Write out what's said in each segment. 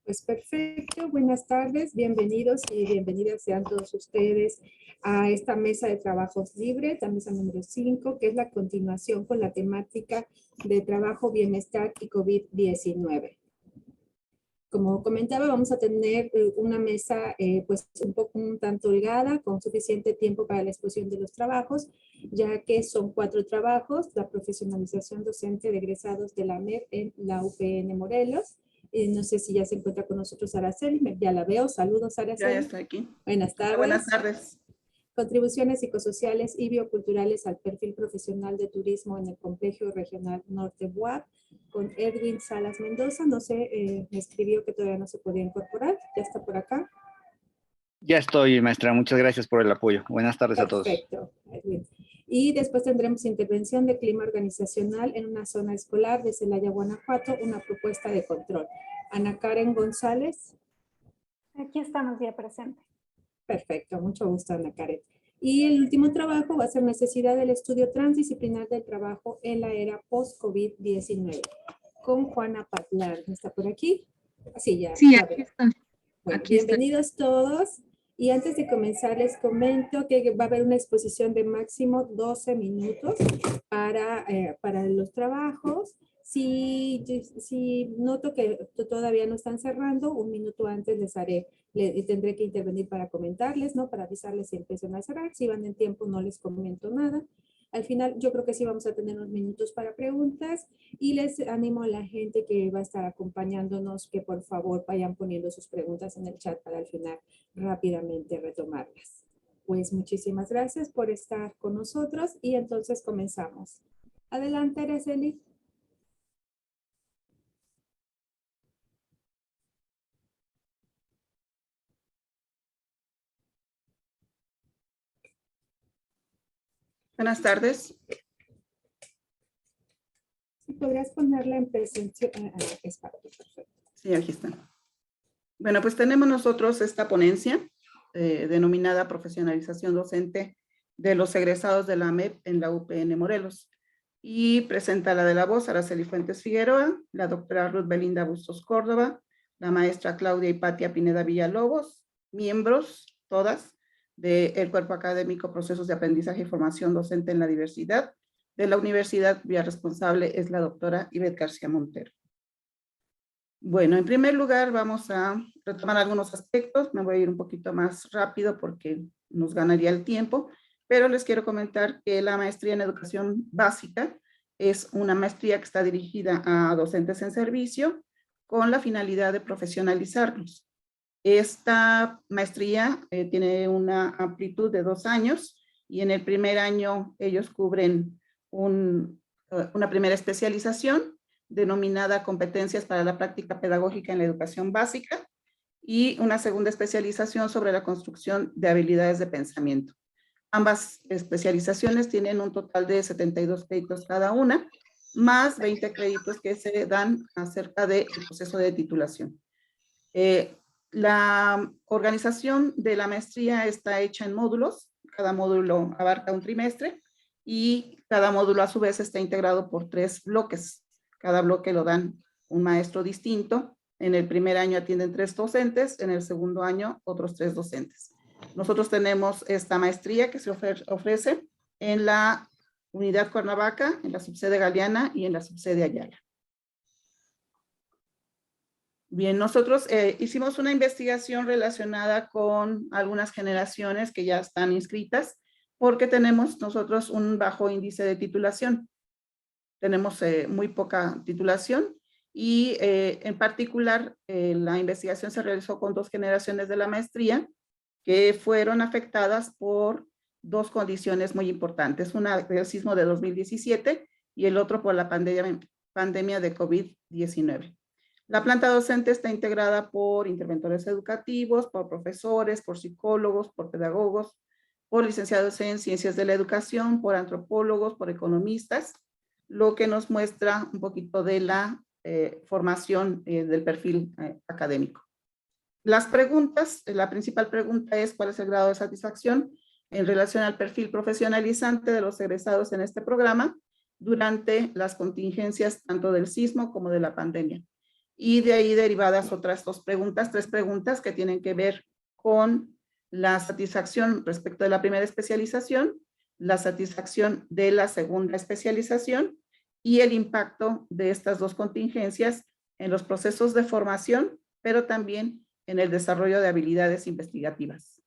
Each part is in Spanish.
Pues perfecto, buenas tardes, bienvenidos y bienvenidas sean todos ustedes a esta mesa de trabajos libres, la mesa número 5, que es la continuación con la temática de trabajo, bienestar y COVID-19. Como comentaba, vamos a tener una mesa pues un tanto holgada, con suficiente tiempo para la exposición de los trabajos, ya que son 4 trabajos: la profesionalización docente de egresados de la MEP en la UPN Morelos. No sé si ya se encuentra con nosotros Araceli, ya la veo. Saludos, Ya Araceli. estoy aquí. Buenas tardes. Buenas tardes. Contribuciones psicosociales y bioculturales al perfil profesional de turismo en el Complejo Regional Norte BUAP, con Edwin Salas Mendoza. No sé, me escribió que todavía no se podía incorporar. ¿Ya está por acá? Ya estoy, maestra. Muchas gracias por el apoyo. Buenas tardes a todos. Perfecto, Edwin. Y después tendremos intervención de clima organizacional en una zona escolar de Celaya, Guanajuato, una propuesta de control. Ana Karen González. Aquí estamos ya presente. Perfecto, mucho gusto, Ana Karen. Y el último trabajo va a ser necesidad del estudio transdisciplinar del trabajo en la era post-COVID-19, con Juana Patlar. ¿Está por aquí? Sí, ya. Sí, ya aquí veo. está. Bueno, Aquí bienvenidos todos. Y antes de comenzar les comento que va a haber una exposición de máximo 12 minutos para los trabajos. Si noto que todavía no están cerrando, un minuto antes tendré que intervenir para comentarles, ¿no? Para avisarles si empiezan a cerrar. Si van en tiempo no les comento nada. Al final yo creo que sí vamos a tener unos minutos para preguntas y les animo a la gente que va a estar acompañándonos que por favor vayan poniendo sus preguntas en el chat para al final rápidamente retomarlas. Pues muchísimas gracias por estar con nosotros y entonces comenzamos. Adelante, Araceli. Buenas tardes. Si podrías ponerla en presentación. Perfecto. Sí, aquí está. Bueno, pues tenemos nosotros esta ponencia denominada Profesionalización Docente de los egresados de la MEP en la UPN Morelos. Y presenta la de la voz Araceli Fuentes Figueroa, la doctora Ruth Belinda Bustos Córdoba, la maestra Claudia Hipatia Pineda Villalobos, miembros todas del Cuerpo Académico Procesos de Aprendizaje y Formación Docente en la Diversidad de la Universidad, cuya responsable es la doctora Ivette García Montero. Bueno, en primer lugar vamos a retomar algunos aspectos. Me voy a ir un poquito más rápido porque nos ganaría el tiempo, pero les quiero comentar que la maestría en educación básica es una maestría que está dirigida a docentes en servicio con la finalidad de profesionalizarlos. Esta maestría tiene una amplitud de 2 años y en el primer año ellos cubren una primera especialización denominada Competencias para la Práctica Pedagógica en la Educación Básica y una segunda especialización sobre la construcción de habilidades de pensamiento. Ambas especializaciones tienen un total de 72 créditos cada una, más 20 créditos que se dan acerca del proceso de titulación. La organización de la maestría está hecha en módulos. Cada módulo abarca un trimestre y cada módulo a su vez está integrado por 3 bloques. Cada bloque lo dan un maestro distinto. En el primer año atienden 3 docentes, en el segundo año otros 3 docentes. Nosotros tenemos esta maestría que se ofrece en la unidad Cuernavaca, en la subsede Galeana y en la subsede Ayala. Bien, nosotros hicimos una investigación relacionada con algunas generaciones que ya están inscritas, porque tenemos nosotros un bajo índice de titulación. Tenemos muy poca titulación y en particular la investigación se realizó con 2 generaciones de la maestría que fueron afectadas por 2 condiciones muy importantes. Una del sismo de 2017 y el otro por la pandemia de COVID-19. La planta docente está integrada por interventores educativos, por profesores, por psicólogos, por pedagogos, por licenciados en ciencias de la educación, por antropólogos, por economistas, lo que nos muestra un poquito de la formación del perfil académico. Las preguntas, la principal pregunta es ¿cuál es el grado de satisfacción en relación al perfil profesionalizante de los egresados en este programa durante las contingencias tanto del sismo como de la pandemia? y de ahí derivadas otras tres preguntas que tienen que ver con la satisfacción respecto de la primera especialización, la satisfacción de la segunda especialización y el impacto de estas dos contingencias en los procesos de formación, pero también en el desarrollo de habilidades investigativas.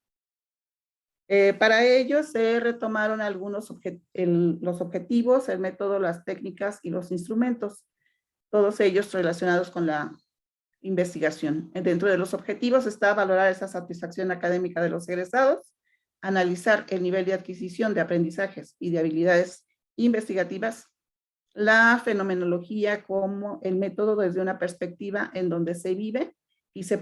Para ello se retomaron algunos los objetivos, el método, las técnicas y los instrumentos, todos ellos relacionados con la investigación. Dentro de los objetivos está valorar esa satisfacción académica de los egresados, analizar el nivel de adquisición de aprendizajes y de habilidades investigativas, la fenomenología como el método desde una perspectiva en donde se vive y se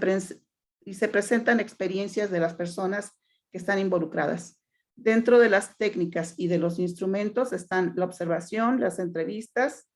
presentan experiencias de las personas que están involucradas. Dentro de las técnicas y de los instrumentos están la observación, las entrevistas,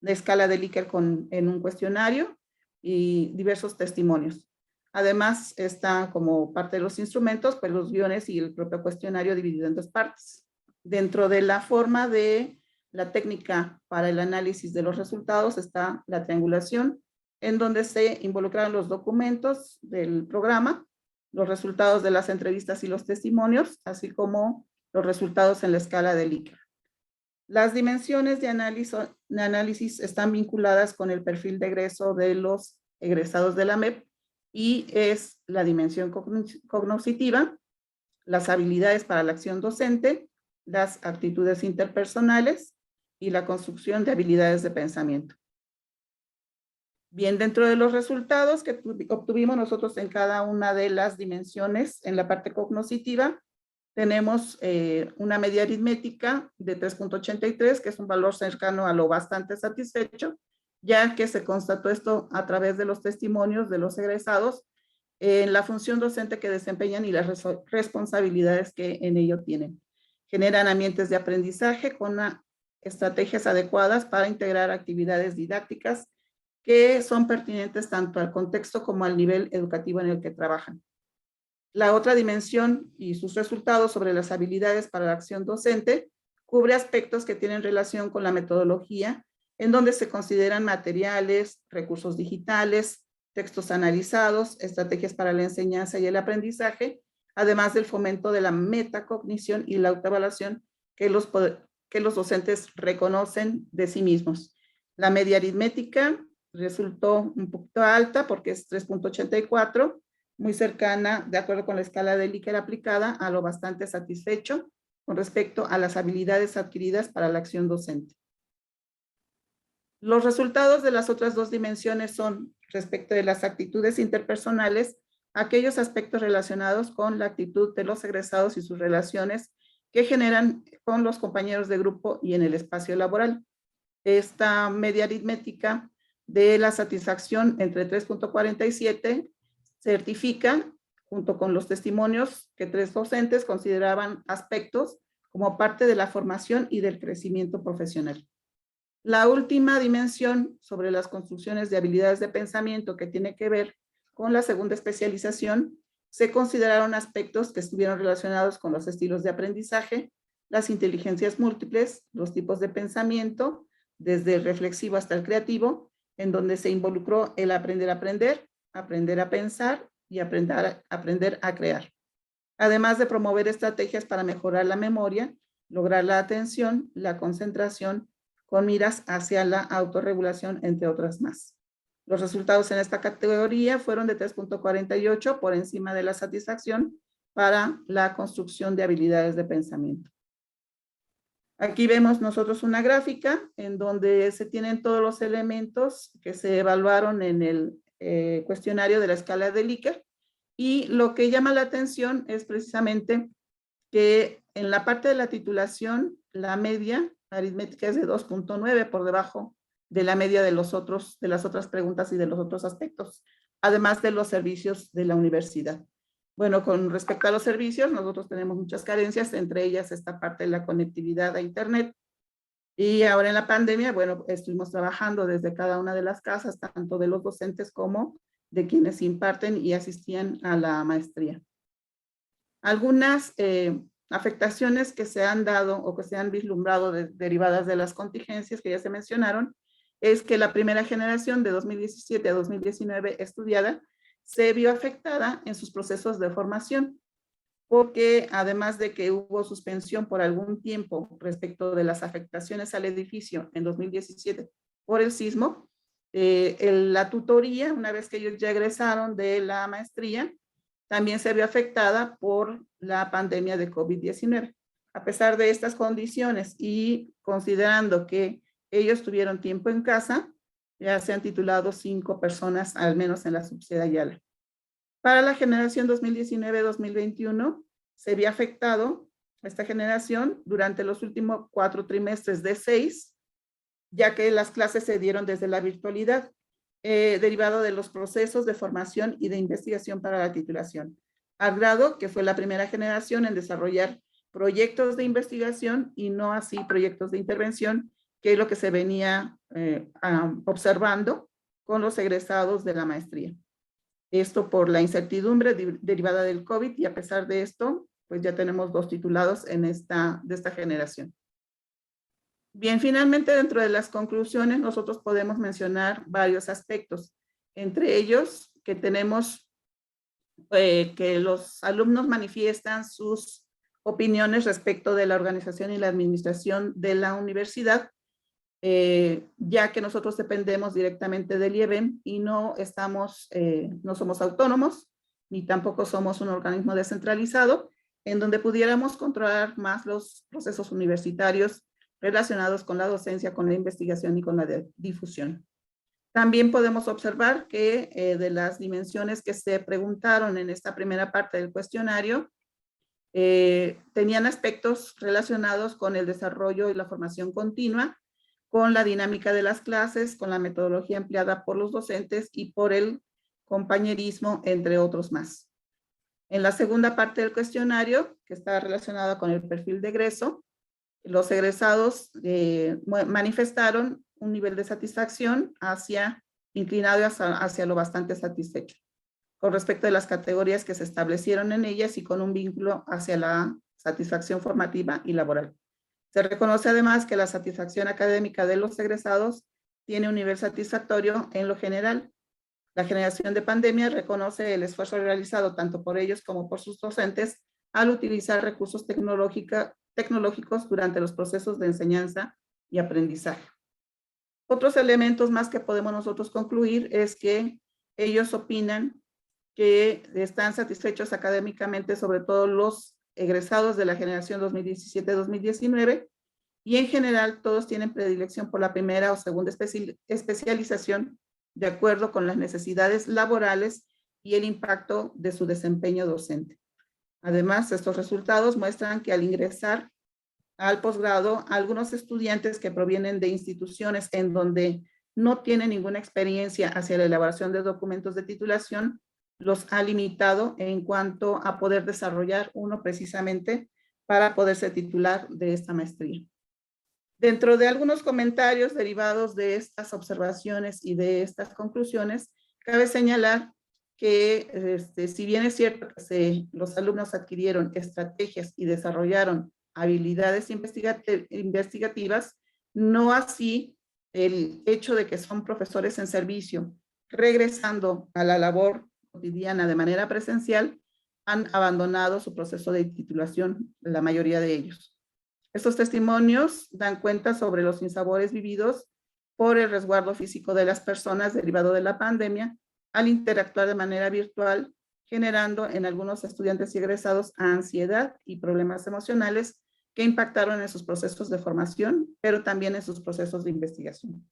la escala de Likert en un cuestionario y diversos testimonios. Además, está como parte de los instrumentos, pues los guiones y el propio cuestionario dividido en dos partes. Dentro de la forma de la técnica para el análisis de los resultados está la triangulación, en donde se involucran los documentos del programa, los resultados de las entrevistas y los testimonios, así como los resultados en la escala de Likert. Las dimensiones de análisis están vinculadas con el perfil de egreso de los egresados de la MEP y es la dimensión cognoscitiva, las habilidades para la acción docente, las actitudes interpersonales y la construcción de habilidades de pensamiento. Bien, dentro de los resultados que obtuvimos nosotros en cada una de las dimensiones, en la parte cognoscitiva, tenemos una media aritmética de 3.83, que es un valor cercano a lo bastante satisfecho, ya que se constató esto a través de los testimonios de los egresados en la función docente que desempeñan y las responsabilidades que en ello tienen. Generan ambientes de aprendizaje con estrategias adecuadas para integrar actividades didácticas que son pertinentes tanto al contexto como al nivel educativo en el que trabajan. La otra dimensión y sus resultados sobre las habilidades para la acción docente cubre aspectos que tienen relación con la metodología, en donde se consideran materiales, recursos digitales, textos analizados, estrategias para la enseñanza y el aprendizaje, además del fomento de la metacognición y la autoevaluación que los docentes reconocen de sí mismos. La media aritmética resultó un poquito alta porque es 3.84, muy cercana, de acuerdo con la escala de Likert aplicada, a lo bastante satisfecho con respecto a las habilidades adquiridas para la acción docente. Los resultados de las otras dos dimensiones son, respecto de las actitudes interpersonales, aquellos aspectos relacionados con la actitud de los egresados y sus relaciones que generan con los compañeros de grupo y en el espacio laboral. Esta media aritmética de la satisfacción entre 3.47 certifica, junto con los testimonios, que 3 docentes consideraban aspectos como parte de la formación y del crecimiento profesional. La última dimensión sobre las construcciones de habilidades de pensamiento que tiene que ver con la segunda especialización, se consideraron aspectos que estuvieron relacionados con los estilos de aprendizaje, las inteligencias múltiples, los tipos de pensamiento, desde el reflexivo hasta el creativo, en donde se involucró el aprender a aprender, aprender a pensar y aprender a crear. Además de promover estrategias para mejorar la memoria, lograr la atención, la concentración, con miras hacia la autorregulación, entre otras más. Los resultados en esta categoría fueron de 3.48 por encima de la satisfacción para la construcción de habilidades de pensamiento. Aquí vemos nosotros una gráfica en donde se tienen todos los elementos que se evaluaron en el cuestionario de la escala de Likert, y lo que llama la atención es precisamente que en la parte de la titulación, la media aritmética es de 2.9 por debajo de la media de las otras preguntas y de los otros aspectos, además de los servicios de la universidad. Bueno, con respecto a los servicios, nosotros tenemos muchas carencias, entre ellas esta parte de la conectividad a internet. Y ahora en la pandemia, bueno, estuvimos trabajando desde cada una de las casas, tanto de los docentes como de quienes imparten y asistían a la maestría. Algunas afectaciones que se han dado o que se han vislumbrado derivadas de las contingencias que ya se mencionaron es que la primera generación de 2017 a 2019 estudiada se vio afectada en sus procesos de formación, porque además de que hubo suspensión por algún tiempo respecto de las afectaciones al edificio en 2017 por el sismo, la tutoría, una vez que ellos ya egresaron de la maestría, también se vio afectada por la pandemia de COVID-19. A pesar de estas condiciones y considerando que ellos tuvieron tiempo en casa, ya se han titulado 5 personas, al menos en la subsede Ayala. Para la generación 2019-2021, se vio afectado esta generación durante los últimos 4 trimestres de 6, ya que las clases se dieron desde la virtualidad, derivado de los procesos de formación y de investigación para la titulación, al grado que fue la primera generación en desarrollar proyectos de investigación y no así proyectos de intervención, que es lo que se venía observando con los egresados de la maestría. Esto por la incertidumbre derivada del COVID, y a pesar de esto, pues ya tenemos 2 titulados de esta generación. Bien, finalmente dentro de las conclusiones nosotros podemos mencionar varios aspectos, entre ellos que tenemos que los alumnos manifiestan sus opiniones respecto de la organización y la administración de la universidad, ya que nosotros dependemos directamente del IEBEM y no somos autónomos, ni tampoco somos un organismo descentralizado, en donde pudiéramos controlar más los procesos universitarios relacionados con la docencia, con la investigación y con la difusión. También podemos observar que de las dimensiones que se preguntaron en esta primera parte del cuestionario, tenían aspectos relacionados con el desarrollo y la formación continua, con la dinámica de las clases, con la metodología empleada por los docentes y por el compañerismo, entre otros más. En la segunda parte del cuestionario, que está relacionada con el perfil de egreso, los egresados manifestaron un nivel de satisfacción inclinado hacia lo bastante satisfecho, con respecto a las categorías que se establecieron en ellas y con un vínculo hacia la satisfacción formativa y laboral. Se reconoce además que la satisfacción académica de los egresados tiene un nivel satisfactorio en lo general. La generación de pandemia reconoce el esfuerzo realizado tanto por ellos como por sus docentes al utilizar recursos tecnológicos durante los procesos de enseñanza y aprendizaje. Otros elementos más que podemos nosotros concluir es que ellos opinan que están satisfechos académicamente, sobre todo los egresados de la generación 2017-2019, y en general todos tienen predilección por la primera o segunda especialización de acuerdo con las necesidades laborales y el impacto de su desempeño docente. Además, estos resultados muestran que al ingresar al posgrado, algunos estudiantes que provienen de instituciones en donde no tienen ninguna experiencia hacia la elaboración de documentos de titulación, los ha limitado en cuanto a poder desarrollar uno precisamente para poderse titular de esta maestría. Dentro de algunos comentarios derivados de estas observaciones y de estas conclusiones, cabe señalar que si bien es cierto que los alumnos adquirieron estrategias y desarrollaron habilidades investigativas, no así el hecho de que son profesores en servicio, regresando a la labor cotidiana de manera presencial, han abandonado su proceso de titulación, la mayoría de ellos. Estos testimonios dan cuenta sobre los sinsabores vividos por el resguardo físico de las personas derivado de la pandemia al interactuar de manera virtual, generando en algunos estudiantes y egresados ansiedad y problemas emocionales que impactaron en sus procesos de formación, pero también en sus procesos de investigación.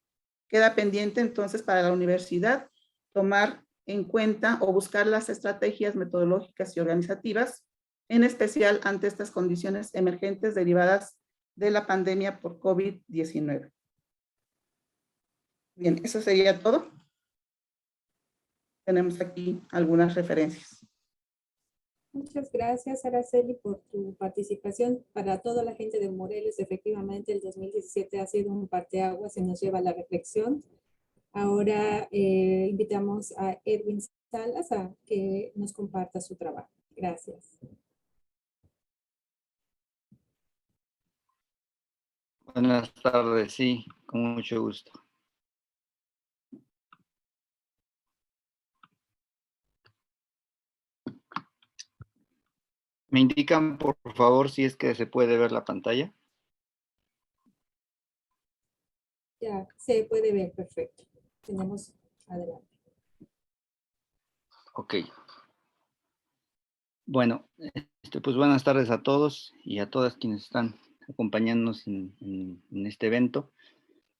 Queda pendiente entonces para la universidad tomar en cuenta o buscar las estrategias metodológicas y organizativas, en especial ante estas condiciones emergentes derivadas de la pandemia por COVID-19. Bien, eso sería todo. Tenemos aquí algunas referencias. Muchas gracias, Araceli, por tu participación. Para toda la gente de Morelos, efectivamente, el 2017 ha sido un parteaguas y nos lleva a la reflexión. Ahora invitamos a Edwin Salas a que nos comparta su trabajo. Gracias. Buenas tardes, sí, con mucho gusto. ¿Me indican, por favor, si es que se puede ver la pantalla? Ya, se puede ver, perfecto. Tenemos adelante. Ok. Bueno, pues buenas tardes a todos y a todas quienes están acompañándonos en este evento.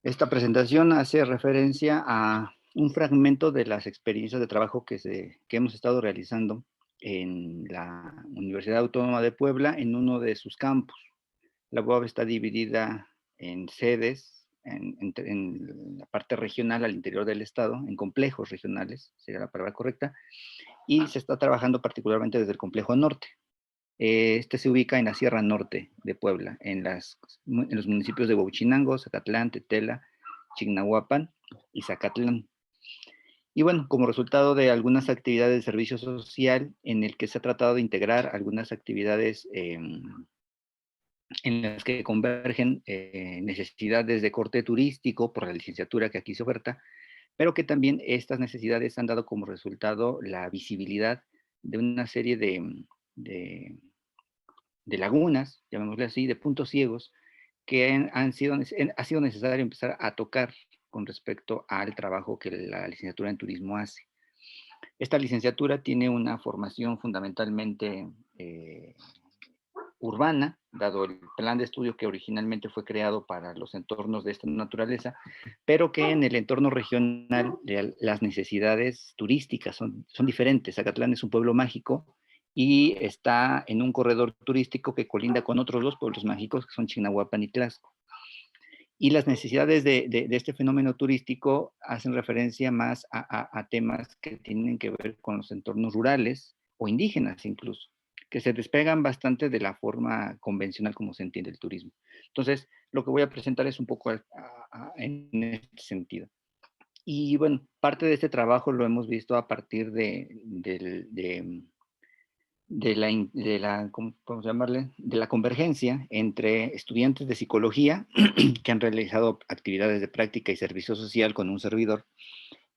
Esta presentación hace referencia a un fragmento de las experiencias de trabajo que hemos estado realizando en la Universidad Autónoma de Puebla en uno de sus campus. La UAB está dividida en sedes, en la parte regional al interior del estado, en complejos regionales, sería la palabra correcta, y se está trabajando particularmente desde el complejo norte. Este se ubica en la Sierra Norte de Puebla, en los municipios de Huauchinango, Zacatlán, Tetela, Chignahuapan y Zacatlán. Y bueno, como resultado de algunas actividades de servicio social en el que se ha tratado de integrar algunas actividades en las que convergen necesidades de corte turístico por la licenciatura que aquí se oferta, pero que también estas necesidades han dado como resultado la visibilidad de una serie de lagunas, llamémosle así, de puntos ciegos, que ha sido necesario empezar a tocar con respecto al trabajo que la licenciatura en turismo hace. Esta licenciatura tiene una formación fundamentalmente urbana, dado el plan de estudio que originalmente fue creado para los entornos de esta naturaleza, pero que en el entorno regional las necesidades turísticas son diferentes. Zacatlán es un pueblo mágico y está en un corredor turístico que colinda con otros dos pueblos mágicos que son Chignahuapan y Tlaxco. Y las necesidades de este fenómeno turístico hacen referencia más a temas que tienen que ver con los entornos rurales o indígenas incluso, que se despegan bastante de la forma convencional como se entiende el turismo. Entonces, lo que voy a presentar es un poco en este sentido. Y bueno, parte de este trabajo lo hemos visto a partir ¿cómo podemos llamarle? De la convergencia entre estudiantes de psicología que han realizado actividades de práctica y servicio social con un servidor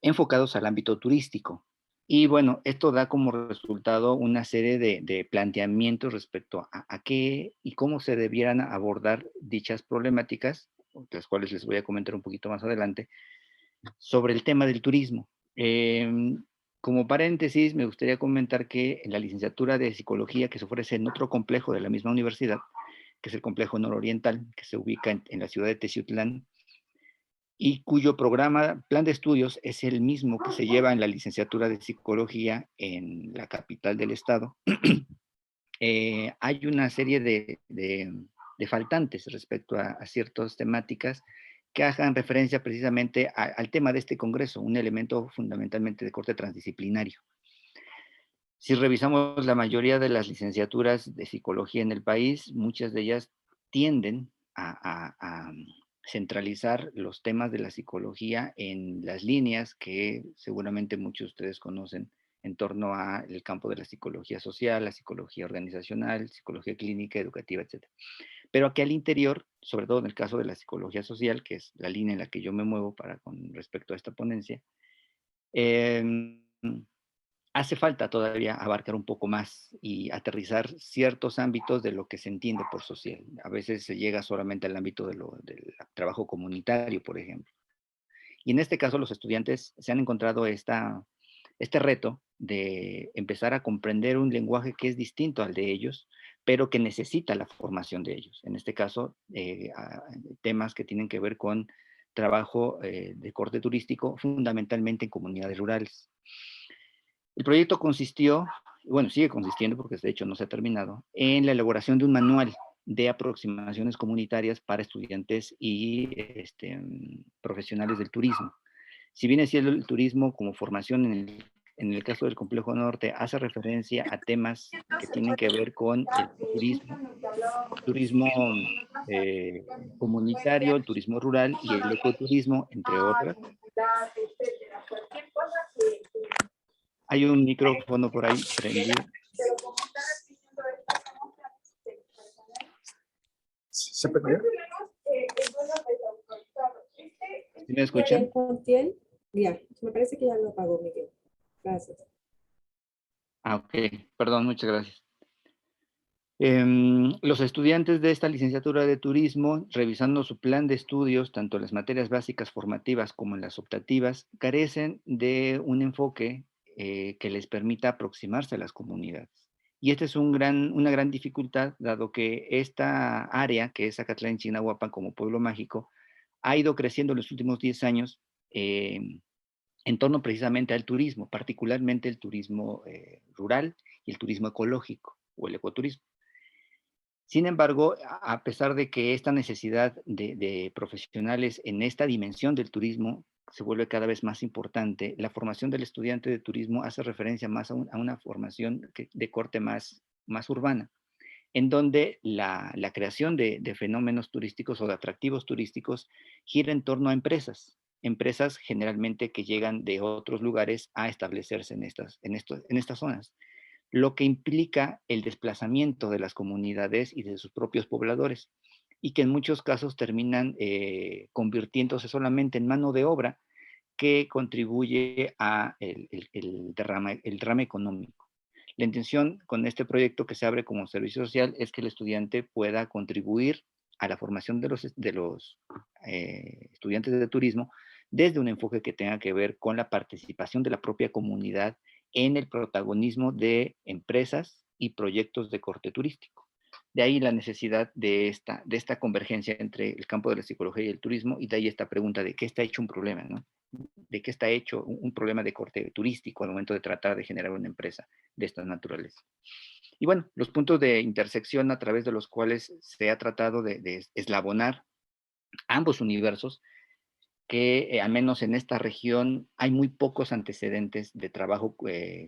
enfocados al ámbito turístico. Y bueno, esto da como resultado una serie de planteamientos respecto a qué y cómo se debieran abordar dichas problemáticas, las cuales les voy a comentar un poquito más adelante, sobre el tema del turismo. Como paréntesis, me gustaría comentar que en la licenciatura de psicología que se ofrece en otro complejo de la misma universidad, que es el complejo nororiental, que se ubica en la ciudad de Teciutlán, y cuyo plan de estudios es el mismo que se lleva en la licenciatura de psicología en la capital del estado, hay una serie de faltantes respecto a ciertas temáticas que hagan referencia precisamente al tema de este congreso, un elemento fundamentalmente de corte transdisciplinario. Si revisamos la mayoría de las licenciaturas de psicología en el país, muchas de ellas tienden a centralizar los temas de la psicología en las líneas que seguramente muchos de ustedes conocen en torno al campo de la psicología social, la psicología organizacional, psicología clínica, educativa, etc. Pero aquí al interior, sobre todo en el caso de la psicología social, que es la línea en la que yo me muevo con respecto a esta ponencia, hace falta todavía abarcar un poco más y aterrizar ciertos ámbitos de lo que se entiende por social. A veces se llega solamente al ámbito del trabajo comunitario, por ejemplo. Y en este caso los estudiantes se han encontrado este reto de empezar a comprender un lenguaje que es distinto al de ellos, pero que necesita la formación de ellos. En este caso, temas que tienen que ver con trabajo de corte turístico, fundamentalmente en comunidades rurales. El proyecto consistió, bueno, sigue consistiendo porque de hecho no se ha terminado, en la elaboración de un manual de aproximaciones comunitarias para estudiantes y profesionales del turismo. Si bien es cierto el turismo como formación en el caso del Complejo Norte hace referencia a temas que tienen que ver con el turismo comunitario, el turismo rural y el ecoturismo, entre otras. Hay un micrófono por ahí prendido. ¿Se perdió? ¿Sí me escuchan? Montiel, ya, me parece que ya lo apagó, Miguel. Gracias. Ah, ok. Perdón, muchas gracias. Los estudiantes de esta licenciatura de turismo, revisando su plan de estudios, tanto en las materias básicas formativas como en las optativas, carecen de un enfoque que les permita aproximarse a las comunidades. Y esta es una gran dificultad, dado que esta área, que es Zacatlán, Chignahuapan, como pueblo mágico, ha ido creciendo en los últimos 10 años en torno precisamente al turismo, particularmente el turismo rural y el turismo ecológico o el ecoturismo. Sin embargo, a pesar de que esta necesidad de profesionales en esta dimensión del turismo se vuelve cada vez más importante, la formación del estudiante de turismo hace referencia más a una formación de corte más urbana, en donde la creación de fenómenos turísticos o de atractivos turísticos gira en torno a empresas generalmente que llegan de otros lugares a establecerse en estas zonas, lo que implica el desplazamiento de las comunidades y de sus propios pobladores, y que en muchos casos terminan convirtiéndose solamente en mano de obra que contribuye a el derrame económico. La intención con este proyecto que se abre como servicio social es que el estudiante pueda contribuir a la formación de los estudiantes de turismo desde un enfoque que tenga que ver con la participación de la propia comunidad en el protagonismo de empresas y proyectos de corte turístico. De ahí la necesidad de esta convergencia entre el campo de la psicología y el turismo, y de ahí esta pregunta de qué está hecho un problema, ¿no? De qué está hecho un problema de corte turístico al momento de tratar de generar una empresa de esta naturaleza. Y bueno, los puntos de intersección a través de los cuales se ha tratado de eslabonar ambos universos, que al menos en esta región hay muy pocos antecedentes de trabajo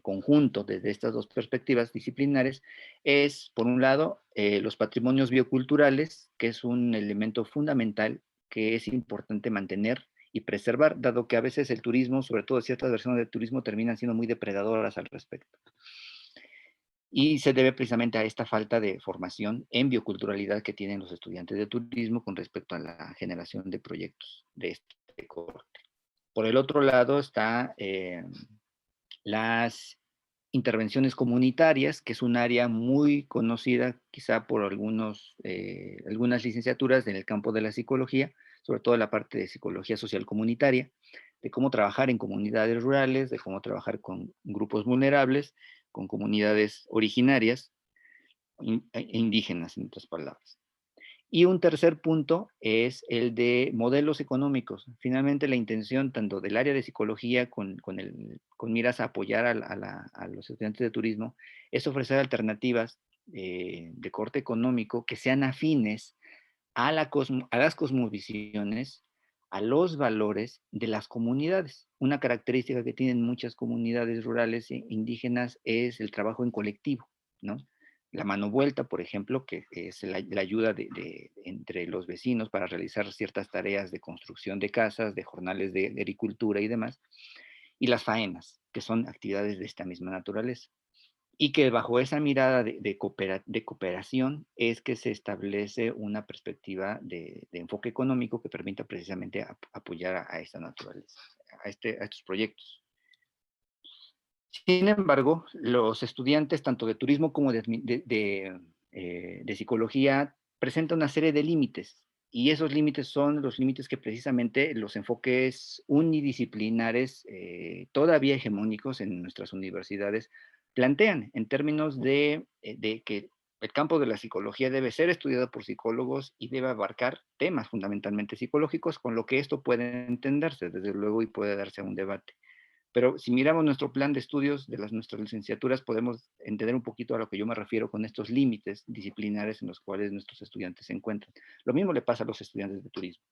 conjunto desde estas dos perspectivas disciplinares, es, por un lado, los patrimonios bioculturales, que es un elemento fundamental que es importante mantener y preservar, dado que a veces el turismo, sobre todo ciertas versiones del turismo, terminan siendo muy depredadoras al respecto. Y se debe precisamente a esta falta de formación en bioculturalidad que tienen los estudiantes de turismo con respecto a la generación de proyectos de este corte. Por el otro lado está las intervenciones comunitarias, que es un área muy conocida quizá por algunas licenciaturas en el campo de la psicología, sobre todo la parte de psicología social comunitaria, de cómo trabajar en comunidades rurales, de cómo trabajar con grupos vulnerables, con comunidades originarias e indígenas, en otras palabras. Y un tercer punto es el de modelos económicos. Finalmente, la intención tanto del área de psicología con miras a apoyar a los estudiantes de turismo es ofrecer alternativas de corte económico que sean afines a las cosmovisiones, a los valores de las comunidades. Una característica que tienen muchas comunidades rurales e indígenas es el trabajo en colectivo, ¿no? La mano vuelta, por ejemplo, que es la ayuda entre los vecinos para realizar ciertas tareas de construcción de casas, de jornales de agricultura y demás, y las faenas, que son actividades de esta misma naturaleza. Y que bajo esa mirada de cooperación es que se establece una perspectiva de enfoque económico que permita precisamente apoyar a esta naturaleza, a estos proyectos. Sin embargo, los estudiantes tanto de turismo como de psicología presentan una serie de límites, y esos límites son los límites que precisamente los enfoques unidisciplinares todavía hegemónicos en nuestras universidades plantean en términos de que el campo de la psicología debe ser estudiado por psicólogos y debe abarcar temas fundamentalmente psicológicos, con lo que esto puede entenderse, desde luego, y puede darse a un debate. Pero si miramos nuestro plan de estudios de nuestras licenciaturas, podemos entender un poquito a lo que yo me refiero con estos límites disciplinares en los cuales nuestros estudiantes se encuentran. Lo mismo le pasa a los estudiantes de turismo.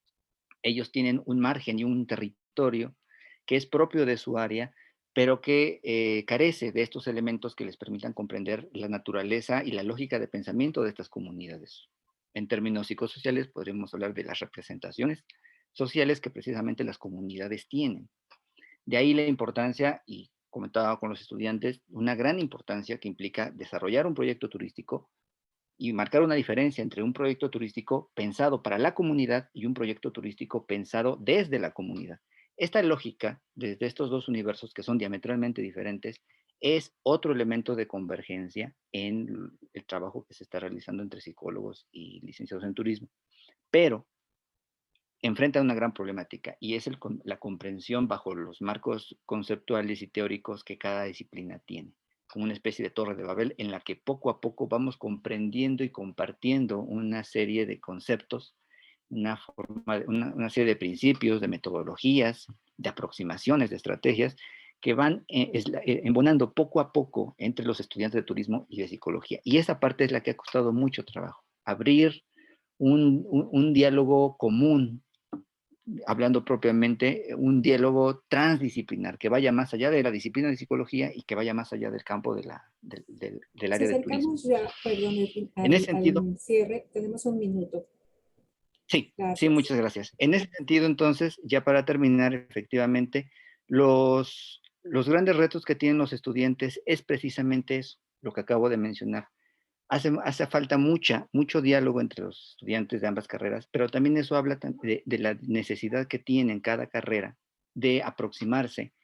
Ellos tienen un margen y un territorio que es propio de su área, pero que carece de estos elementos que les permitan comprender la naturaleza y la lógica de pensamiento de estas comunidades. En términos psicosociales, podríamos hablar de las representaciones sociales que precisamente las comunidades tienen. De ahí la importancia, y comentaba con los estudiantes, una gran importancia que implica desarrollar un proyecto turístico y marcar una diferencia entre un proyecto turístico pensado para la comunidad y un proyecto turístico pensado desde la comunidad. Esta lógica, desde estos dos universos que son diametralmente diferentes, es otro elemento de convergencia en el trabajo que se está realizando entre psicólogos y licenciados en turismo. Pero enfrenta una gran problemática y es la comprensión bajo los marcos conceptuales y teóricos que cada disciplina tiene, como una especie de torre de Babel en la que poco a poco vamos comprendiendo y compartiendo una serie de conceptos, una serie de principios, de metodologías, de aproximaciones, de estrategias que van embonando poco a poco entre los estudiantes de turismo y de psicología. Y esa parte es la que ha costado mucho trabajo, abrir un diálogo común, hablando propiamente, un diálogo transdisciplinar que vaya más allá de la disciplina de psicología y que vaya más allá del campo del Nos área de turismo. acercamos ya, perdón, En ese sentido, al cierre. Tenemos un minuto. sí, Gracias. muchas gracias. En ese sentido, entonces, ya para terminar, efectivamente, los grandes retos que tienen los estudiantes es precisamente eso, lo que acabo de mencionar. Hace falta mucho diálogo entre los estudiantes de ambas carreras, pero también eso habla de la necesidad que tienen cada carrera de aproximarse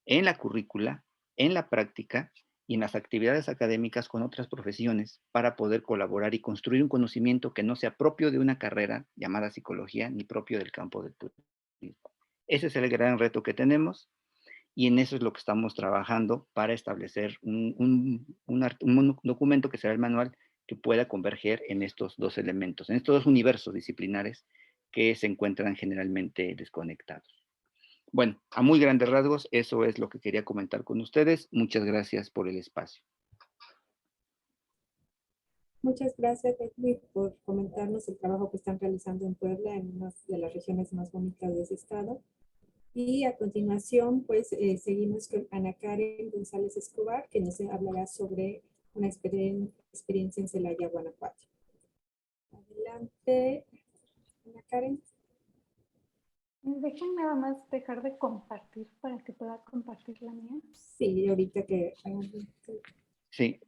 en la currícula, en la práctica y en las actividades académicas con otras profesiones para poder colaborar y construir un conocimiento que no sea propio de una carrera llamada psicología ni propio del campo del turismo. Ese es el gran reto que tenemos y en eso es lo que estamos trabajando para establecer un documento que será el manual que pueda converger en estos dos elementos, en estos dos universos disciplinares que se encuentran generalmente desconectados. Bueno, a muy grandes rasgos, eso es lo que quería comentar con ustedes. Muchas gracias por el espacio. Muchas gracias, Edwin, por comentarnos el trabajo que están realizando en Puebla, en una de las regiones más bonitas de ese estado. Y a continuación, pues, seguimos con Ana Karen González Escobar, que nos hablará sobre una experiencia en Celaya, Guanajuato. Adelante, Ana Karen. Dejen nada más dejar de compartir para que pueda compartir la mía. Sí, ahorita que... Sí,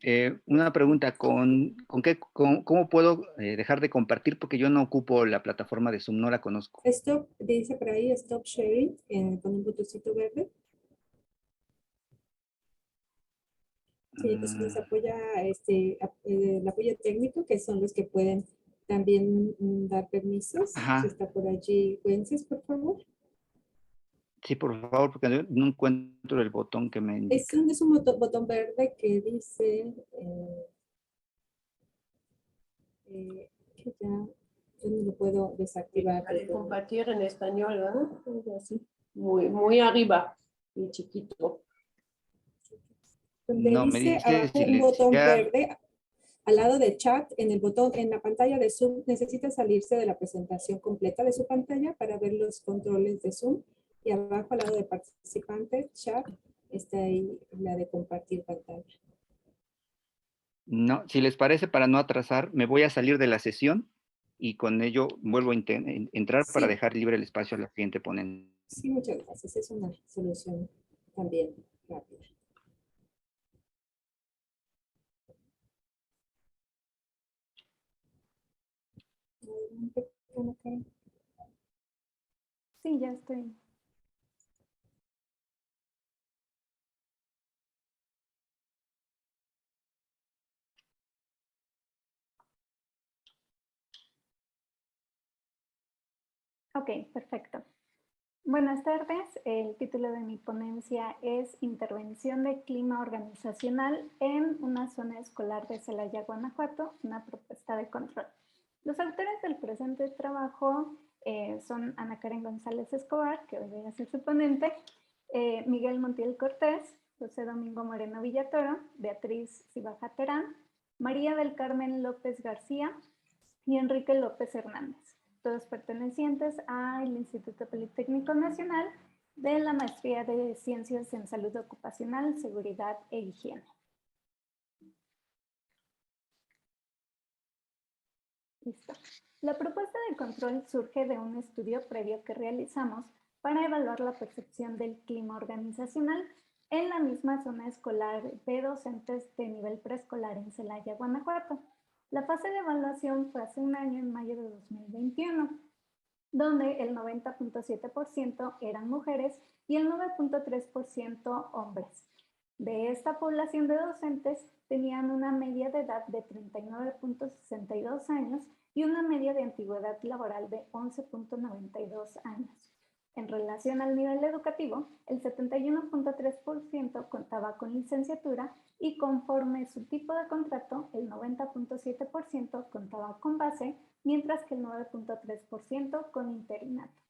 una pregunta, ¿cómo puedo dejar de compartir? Porque yo no ocupo la plataforma de Zoom, no la conozco. Stop, dice por ahí, stop sharing, con un botoncito verde. Sí, pues nos apoya el apoyo técnico, que son los que pueden también dar permisos. Ajá. Si está por allí, Wences, por favor. Sí, por favor, porque no encuentro el botón que me indica. Es un botón verde que dice que ya yo no lo puedo desactivar. Compartir en español, ¿verdad? Así. Muy arriba y chiquito. Donde No, me dice dice abajo un botón silenciar. verde, al lado de chat, en el botón, en la pantalla de Zoom, necesita salirse de la presentación completa de su pantalla para ver los controles de Zoom. Y abajo, al lado de participantes, chat, está ahí la de compartir pantalla. No, si les parece, para no atrasar, me voy a salir de la sesión y con ello vuelvo a entrar para Sí. dejar libre el espacio a la siguiente ponente. Sí, muchas gracias. Es una solución también rápida. Sí, ya estoy. Ok, perfecto. Buenas tardes. El título de mi ponencia es Intervención de clima organizacional en una zona escolar de Celaya, Guanajuato, una propuesta de control. Los autores del presente trabajo son Ana Karen González Escobar, que hoy voy a ser su ponente, Miguel Montiel Cortés, José Domingo Moreno Villatoro, Beatriz Cibaja Terán, María del Carmen López García y Enrique López Hernández, todos pertenecientes al Instituto Politécnico Nacional de la Maestría de Ciencias en Salud Ocupacional, Seguridad e Higiene. Listo. La propuesta de control surge de un estudio previo que realizamos para evaluar la percepción del clima organizacional en la misma zona escolar de docentes de nivel preescolar en Celaya, Guanajuato. La fase de evaluación fue hace un año, en mayo de 2021, donde el 90.7% eran mujeres y el 9.3% hombres. De esta población de docentes tenían una media de edad de 39.62 años y una media de antigüedad laboral de 11.92 años. En relación al nivel educativo, el 71.3% contaba con licenciatura y conforme su tipo de contrato, el 90.7% contaba con base, mientras que el 9.3% con interinato.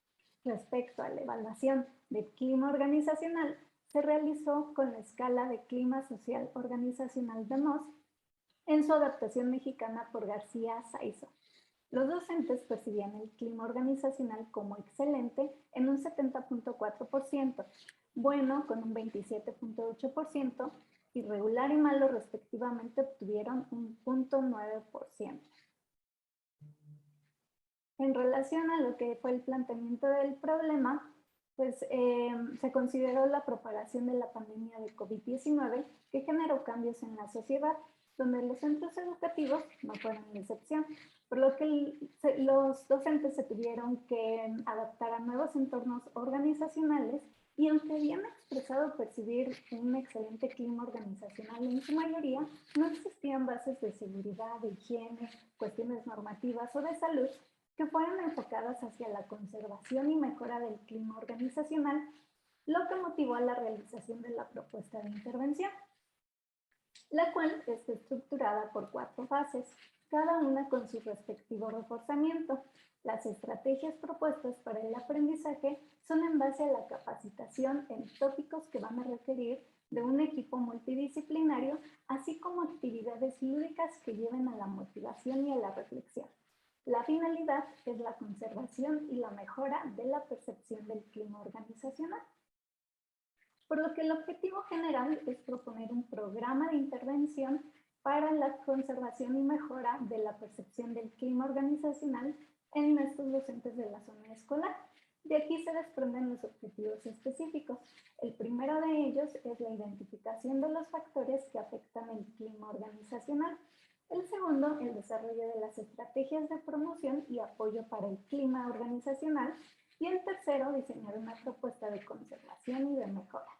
Respecto a la evaluación de clima organizacional, se realizó con la escala de clima social organizacional de Mohs en su adaptación mexicana por García Saizo. Los docentes percibían el clima organizacional como excelente en un 70.4%, bueno con un 27.8% y regular y malo respectivamente obtuvieron un 0.9%. En relación a lo que fue el planteamiento del problema, pues se consideró la propagación de la pandemia de COVID-19 que generó cambios en la sociedad, donde los centros educativos no fueron la excepción, por lo que los docentes se tuvieron que adaptar a nuevos entornos organizacionales y aunque habían expresado percibir un excelente clima organizacional en su mayoría, no existían bases de seguridad, de higiene, cuestiones normativas o de salud que fueran enfocadas hacia la conservación y mejora del clima organizacional, lo que motivó a la realización de la propuesta de intervención, la cual está estructurada por 4 fases, cada una con su respectivo reforzamiento. Las estrategias propuestas para el aprendizaje son en base a la capacitación en tópicos que van a requerir de un equipo multidisciplinario, así como actividades lúdicas que lleven a la motivación y a la reflexión. La finalidad es la conservación y la mejora de la percepción del clima organizacional. Por lo que el objetivo general es proponer un programa de intervención para la conservación y mejora de la percepción del clima organizacional en estos docentes de la zona escolar. De aquí se desprenden los objetivos específicos. El primero de ellos es la identificación de los factores que afectan el clima organizacional. El segundo, el desarrollo de las estrategias de promoción y apoyo para el clima organizacional. Y el tercero, diseñar una propuesta de conservación y de mejora.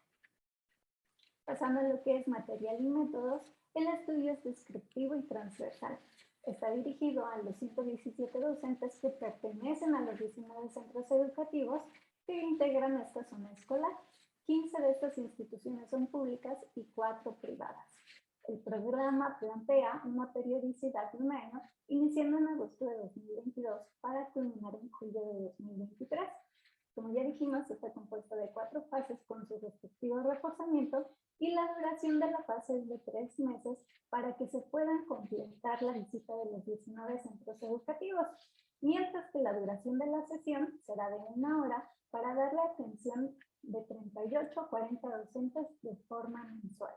Pasando a lo que es material y métodos, el estudio es descriptivo y transversal. Está dirigido a los 117 docentes que pertenecen a los 19 centros educativos que integran esta zona escolar. 15 de estas instituciones son públicas y 4 privadas. El programa plantea una periodicidad de 1 año, iniciando en agosto de 2022 para culminar en julio de 2023. Como ya dijimos, está compuesto de 4 fases con su respectivo reforzamiento y la duración de la fase es de 3 meses para que se puedan completar la visita de los 19 centros educativos, mientras que la duración de la sesión será de 1 hora para darle atención de 38 a 40 docentes de forma mensual.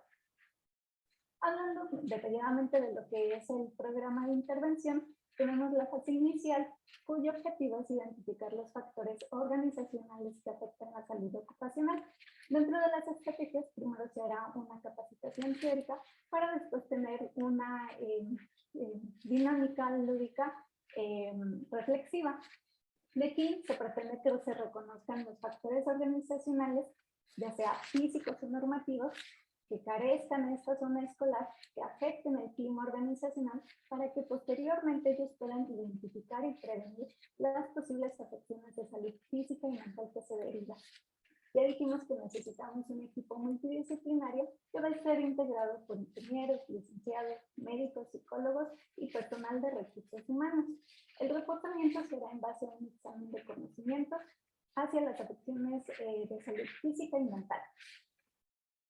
Hablando detalladamente de lo que es el programa de intervención, tenemos la fase inicial, cuyo objetivo es identificar los factores organizacionales que afectan la salud ocupacional. Dentro de las estrategias, primero se hará una capacitación teórica para después tener una dinámica lúdica reflexiva. De aquí se pretende que se reconozcan los factores organizacionales, ya sea físicos o normativos, que carezcan en esta zona escolar, que afecten el clima organizacional, para que posteriormente ellos puedan identificar y prevenir las posibles afecciones de salud física y mental que se derivan. Ya dijimos que necesitamos un equipo multidisciplinario que va a estar integrado por ingenieros, licenciados, médicos, psicólogos y personal de recursos humanos. El reforzamiento será en base a un examen de conocimientos hacia las afecciones de salud física y mental.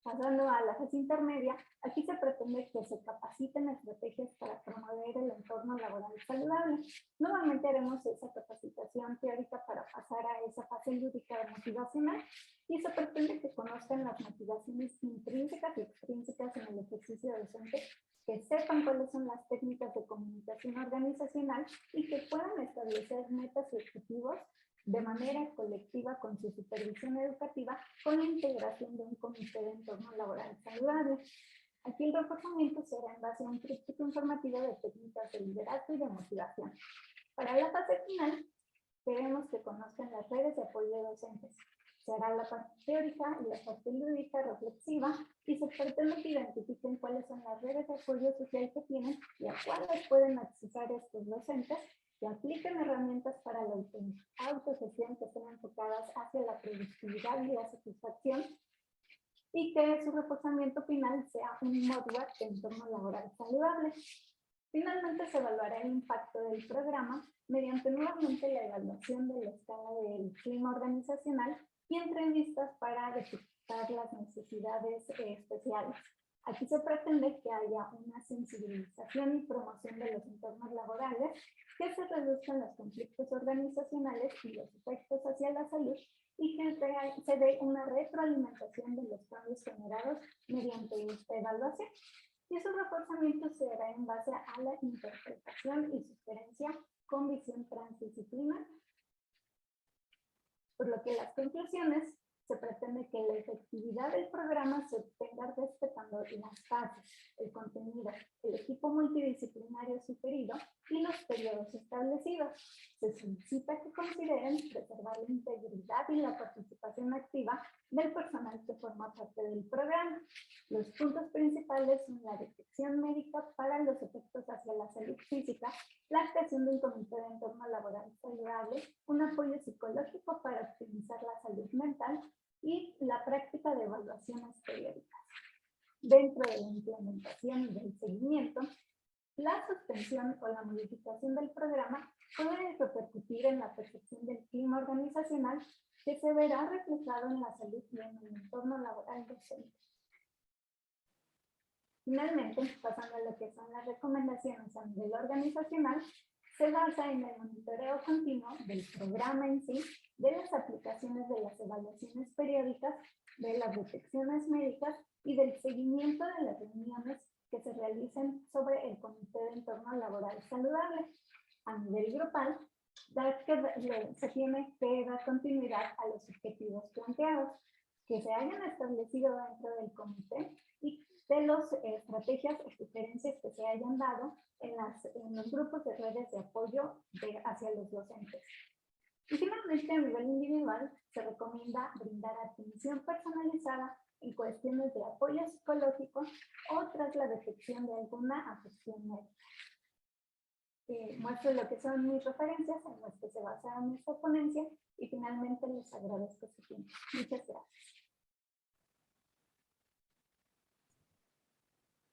Pasando a la fase intermedia, aquí se pretende que se capaciten estrategias para promover el entorno laboral saludable. Nuevamente haremos esa capacitación teórica para pasar a esa fase lúdica motivacional y se pretende que conozcan las motivaciones intrínsecas y extrínsecas en el ejercicio docente, que sepan cuáles son las técnicas de comunicación organizacional y que puedan establecer metas y objetivos de manera colectiva con su supervisión educativa, con la integración de un comité de entorno laboral saludable. Aquí el reforzamiento será en base a un tríptico informativo de técnicas de liderazgo y de motivación. Para la fase final, queremos que conozcan las redes de apoyo de docentes. Se hará la parte teórica y la parte lúdica reflexiva y se pretende que identifiquen cuáles son las redes de apoyo social que tienen y a cuáles pueden accesar estos docentes, que apliquen herramientas para la autogestión que estén enfocadas hacia la productividad y la satisfacción, y que su reforzamiento final sea un modular de entorno laboral saludable. Finalmente, se evaluará el impacto del programa mediante nuevamente la evaluación de la escala del clima organizacional y entrevistas para detectar las necesidades especiales. Aquí se pretende que haya una sensibilización y promoción de los entornos laborales, que se reduzcan los conflictos organizacionales y los efectos hacia la salud, y que se dé una retroalimentación de los cambios generados mediante esta evaluación. Y su reforzamiento se hará en base a la interpretación y sugerencia con visión transdisciplinar. Por lo que las conclusiones, se pretende que la efectividad del programa se obtenga respetando las fases, el contenido, el equipo multidisciplinario sugerido y los periodos establecidos. Se solicita que consideren preservar la integridad y la participación activa del personal que forma parte del programa. Los puntos principales son la detección médica para los efectos hacia la salud física, la creación de un comité de entorno laboral saludable, un apoyo psicológico para optimizar la salud mental y la práctica de evaluaciones periódicas. Dentro de la implementación y del seguimiento, la suspensión o la modificación del programa puede repercutir en la percepción del clima organizacional, que se verá reflejado en la salud y en el entorno laboral docente. Finalmente, pasando a lo que son las recomendaciones a nivel organizacional, se basa en el monitoreo continuo del programa en sí, de las aplicaciones de las evaluaciones periódicas, de las detecciones médicas y del seguimiento de las reuniones que se realicen sobre el Comité de Entorno Laboral Saludable. A nivel grupal, se tiene que dar continuidad a los objetivos planteados, que se hayan establecido dentro del comité y de las estrategias o sugerencias que se hayan dado en los grupos de redes de apoyo hacia los docentes. Y finalmente, a nivel individual, se recomienda brindar atención personalizada en cuestiones de apoyo psicológico o tras la detección de alguna afección médica. Muestro lo que son mis referencias en las que se basaron esta ponencia y finalmente les agradezco su tiempo. Muchas gracias.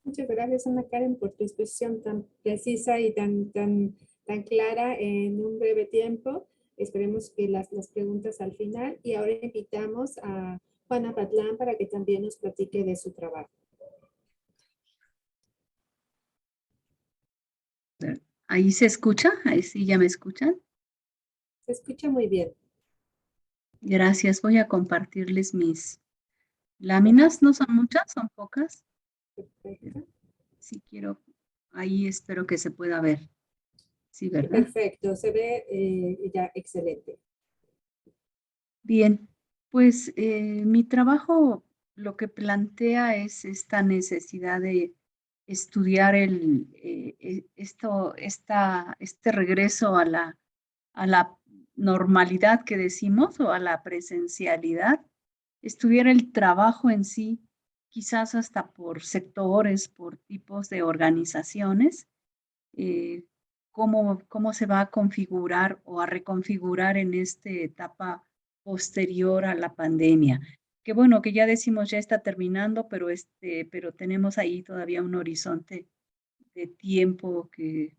Muchas gracias, Ana Karen, por tu exposición tan precisa y tan clara en un breve tiempo. Esperemos que las preguntas al final. Y ahora invitamos a Juana Patlán para que también nos platique de su trabajo. ¿Ahí se escucha? ¿Ahí sí ya me escuchan? Se escucha muy bien. Gracias. Voy a compartirles mis láminas. No son muchas, son pocas. Perfecto. Si quiero, ahí espero que se pueda ver. Sí, ¿verdad? Perfecto, se ve ya excelente. Bien, pues mi trabajo lo que plantea es esta necesidad de estudiar este regreso a la normalidad que decimos o a la presencialidad, estudiar el trabajo en sí, quizás hasta por sectores, por tipos de organizaciones, cómo se va a configurar o a reconfigurar en esta etapa posterior a la pandemia. Que bueno, que ya decimos ya está terminando, pero tenemos ahí todavía un horizonte de tiempo que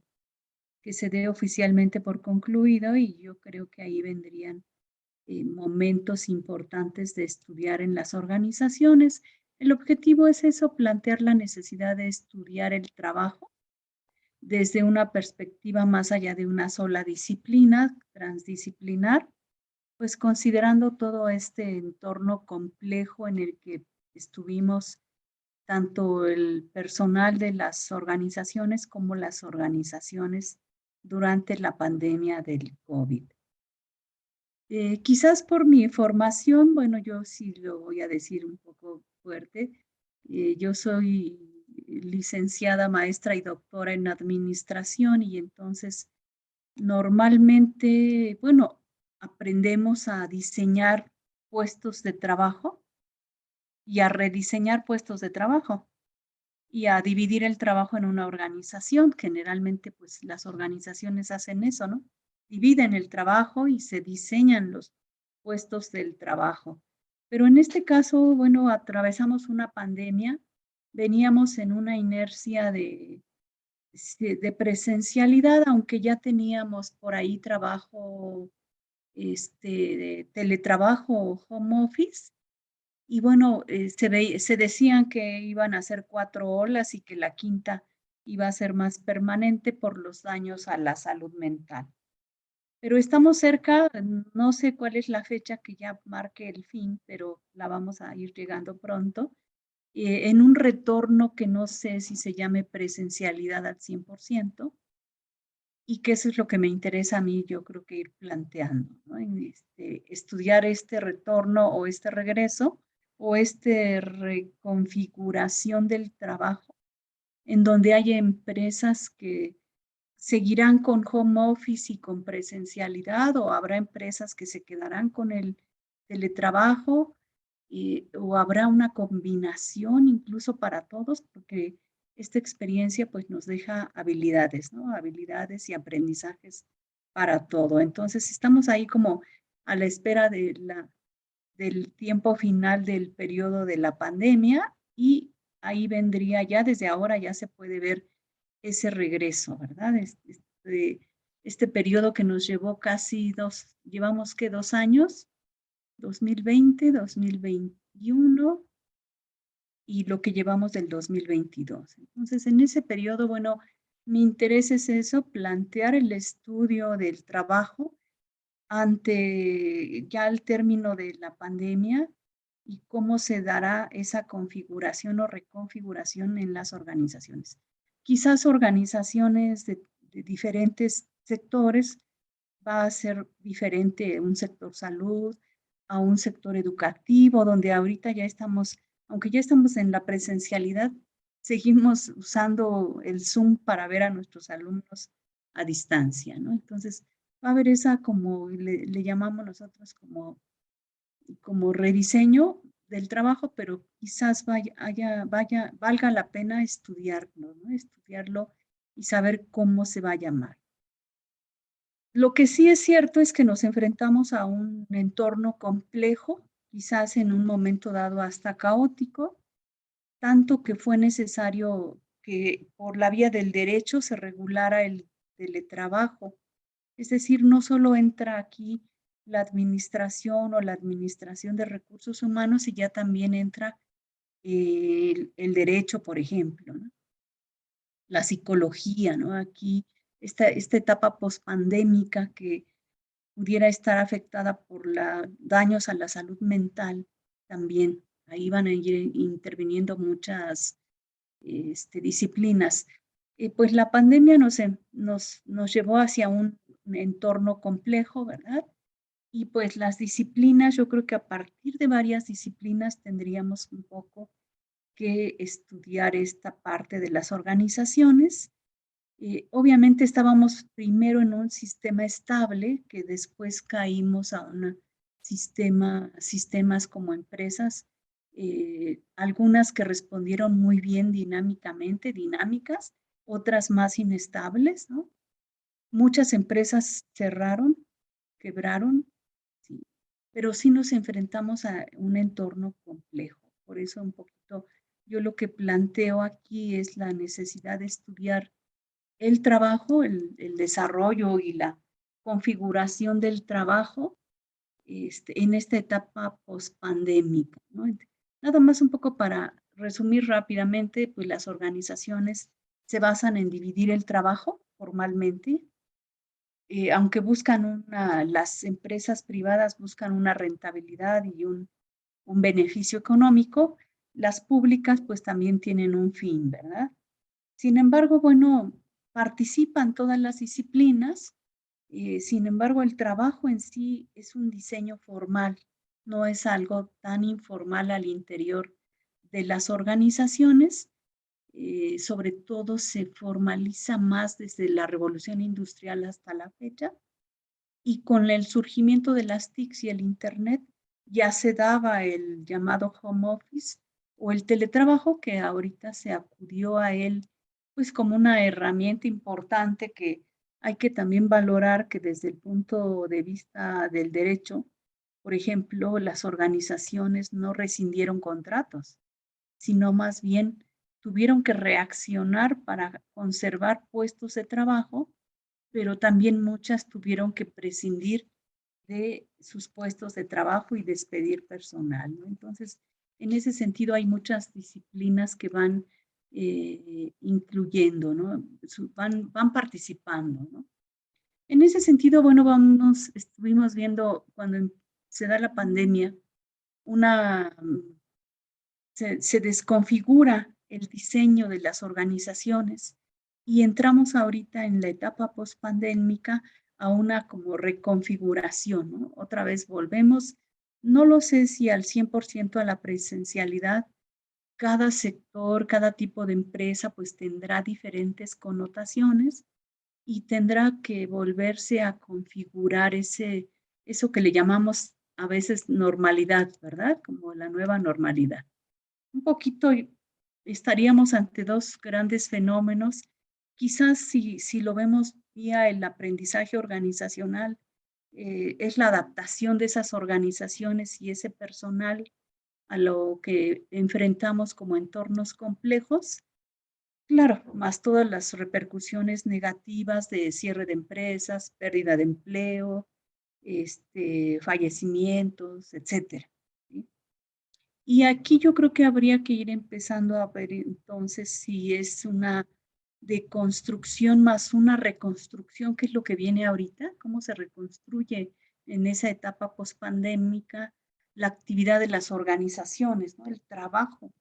se dé oficialmente por concluido, y yo creo que ahí vendrían momentos importantes de estudiar en las organizaciones. El objetivo es eso, plantear la necesidad de estudiar el trabajo desde una perspectiva más allá de una sola disciplina, transdisciplinar, pues considerando todo este entorno complejo en el que estuvimos tanto el personal de las organizaciones como las organizaciones durante la pandemia del COVID. Quizás por mi formación, bueno, yo sí lo voy a decir un poco fuerte, yo soy licenciada, maestra y doctora en administración, y entonces normalmente, bueno, aprendemos a diseñar puestos de trabajo y a rediseñar puestos de trabajo y a dividir el trabajo en una organización. Generalmente, pues las organizaciones hacen eso, ¿no? Dividen el trabajo y se diseñan los puestos del trabajo. Pero en este caso, bueno, atravesamos una pandemia, veníamos en una inercia de presencialidad, aunque ya teníamos por ahí trabajo, de teletrabajo, home office. Y bueno, se decían que iban a ser 4 olas y que la quinta iba a ser más permanente por los daños a la salud mental. Pero estamos cerca, no sé cuál es la fecha que ya marque el fin, pero la vamos a ir llegando pronto, en un retorno que no sé si se llame presencialidad al 100%, y que eso es lo que me interesa a mí, yo creo que ir planteando, ¿no? Estudiar este retorno o este regreso o reconfiguración del trabajo, en donde hay empresas que seguirán con home office y con presencialidad, o habrá empresas que se quedarán con el teletrabajo, o habrá una combinación incluso para todos, porque esta experiencia pues nos deja habilidades, ¿no? Habilidades y aprendizajes para todo. Entonces estamos ahí como a la espera del tiempo final del periodo de la pandemia, y ahí vendría ya, desde ahora ya se puede ver ese regreso, ¿verdad? Este periodo que nos llevó casi llevamos ¿qué? 2 años, 2020, 2021 y lo que llevamos del 2022. Entonces, en ese periodo, bueno, mi interés es eso, plantear el estudio del trabajo ante ya el término de la pandemia y cómo se dará esa configuración o reconfiguración en las organizaciones. Quizás organizaciones de diferentes sectores va a ser diferente un sector salud a un sector educativo, donde ahorita ya estamos, aunque ya estamos en la presencialidad, seguimos usando el Zoom para ver a nuestros alumnos a distancia, ¿no? Entonces, va a haber esa, como le llamamos nosotros, como rediseño del trabajo, pero quizás valga la pena estudiarlo, ¿no? Estudiarlo y saber cómo se va a llamar. Lo que sí es cierto es que nos enfrentamos a un entorno complejo, quizás en un momento dado hasta caótico, tanto que fue necesario que por la vía del derecho se regulara el teletrabajo. Es decir, no solo entra aquí la administración o la administración de recursos humanos, y ya también entra el derecho, por ejemplo, ¿no? La psicología, ¿no? Aquí esta etapa pospandémica que pudiera estar afectada por daños a la salud mental también. Ahí van a ir interviniendo muchas disciplinas. Pues la pandemia nos llevó hacia un entorno complejo, ¿verdad? Y pues las disciplinas, yo creo que a partir de varias disciplinas tendríamos un poco que estudiar esta parte de las organizaciones. Obviamente estábamos primero en un sistema estable, que después caímos a un sistemas como empresas, algunas que respondieron muy bien dinámicas, otras más inestables, ¿no? Muchas empresas cerraron, quebraron, sí, pero sí nos enfrentamos a un entorno complejo. Por eso un poquito yo lo que planteo aquí es la necesidad de estudiar el trabajo, el desarrollo y la configuración del trabajo en esta etapa pospandémica, ¿no? Nada más un poco para resumir rápidamente, pues las organizaciones se basan en dividir el trabajo formalmente, aunque buscan las empresas privadas buscan una rentabilidad y un beneficio económico, las públicas pues también tienen un fin, ¿verdad? Sin embargo, bueno, participan todas las disciplinas, sin embargo, el trabajo en sí es un diseño formal, no es algo tan informal al interior de las organizaciones. Sobre todo se formaliza más desde la revolución industrial hasta la fecha, y con el surgimiento de las TICs y el Internet ya se daba el llamado home office o el teletrabajo, que ahorita se acudió a él pues como una herramienta importante que hay que también valorar, que desde el punto de vista del derecho, por ejemplo, las organizaciones no rescindieron contratos, sino más bien tuvieron que reaccionar para conservar puestos de trabajo, pero también muchas tuvieron que prescindir de sus puestos de trabajo y despedir personal, ¿no? Entonces, en ese sentido hay muchas disciplinas que van incluyendo, ¿no? Van participando, ¿no? En ese sentido, bueno, estuvimos viendo cuando se da la pandemia, se desconfigura el diseño de las organizaciones y entramos ahorita en la etapa pospandémica a una como reconfiguración, ¿no? Otra vez volvemos, no lo sé si al 100% a la presencialidad. Cada sector, cada tipo de empresa pues tendrá diferentes connotaciones y tendrá que volverse a configurar eso que le llamamos a veces normalidad, ¿verdad? Como la nueva normalidad. Un poquito estaríamos ante dos grandes fenómenos. Quizás si lo vemos vía el aprendizaje organizacional, es la adaptación de esas organizaciones y ese personal a lo que enfrentamos como entornos complejos. Claro, más todas las repercusiones negativas de cierre de empresas, pérdida de empleo, fallecimientos, etcétera, ¿sí? Y aquí yo creo que habría que ir empezando a ver entonces si es una deconstrucción más una reconstrucción, que es lo que viene ahorita, cómo se reconstruye en esa etapa pospandémica la actividad de las organizaciones, ¿no? El trabajo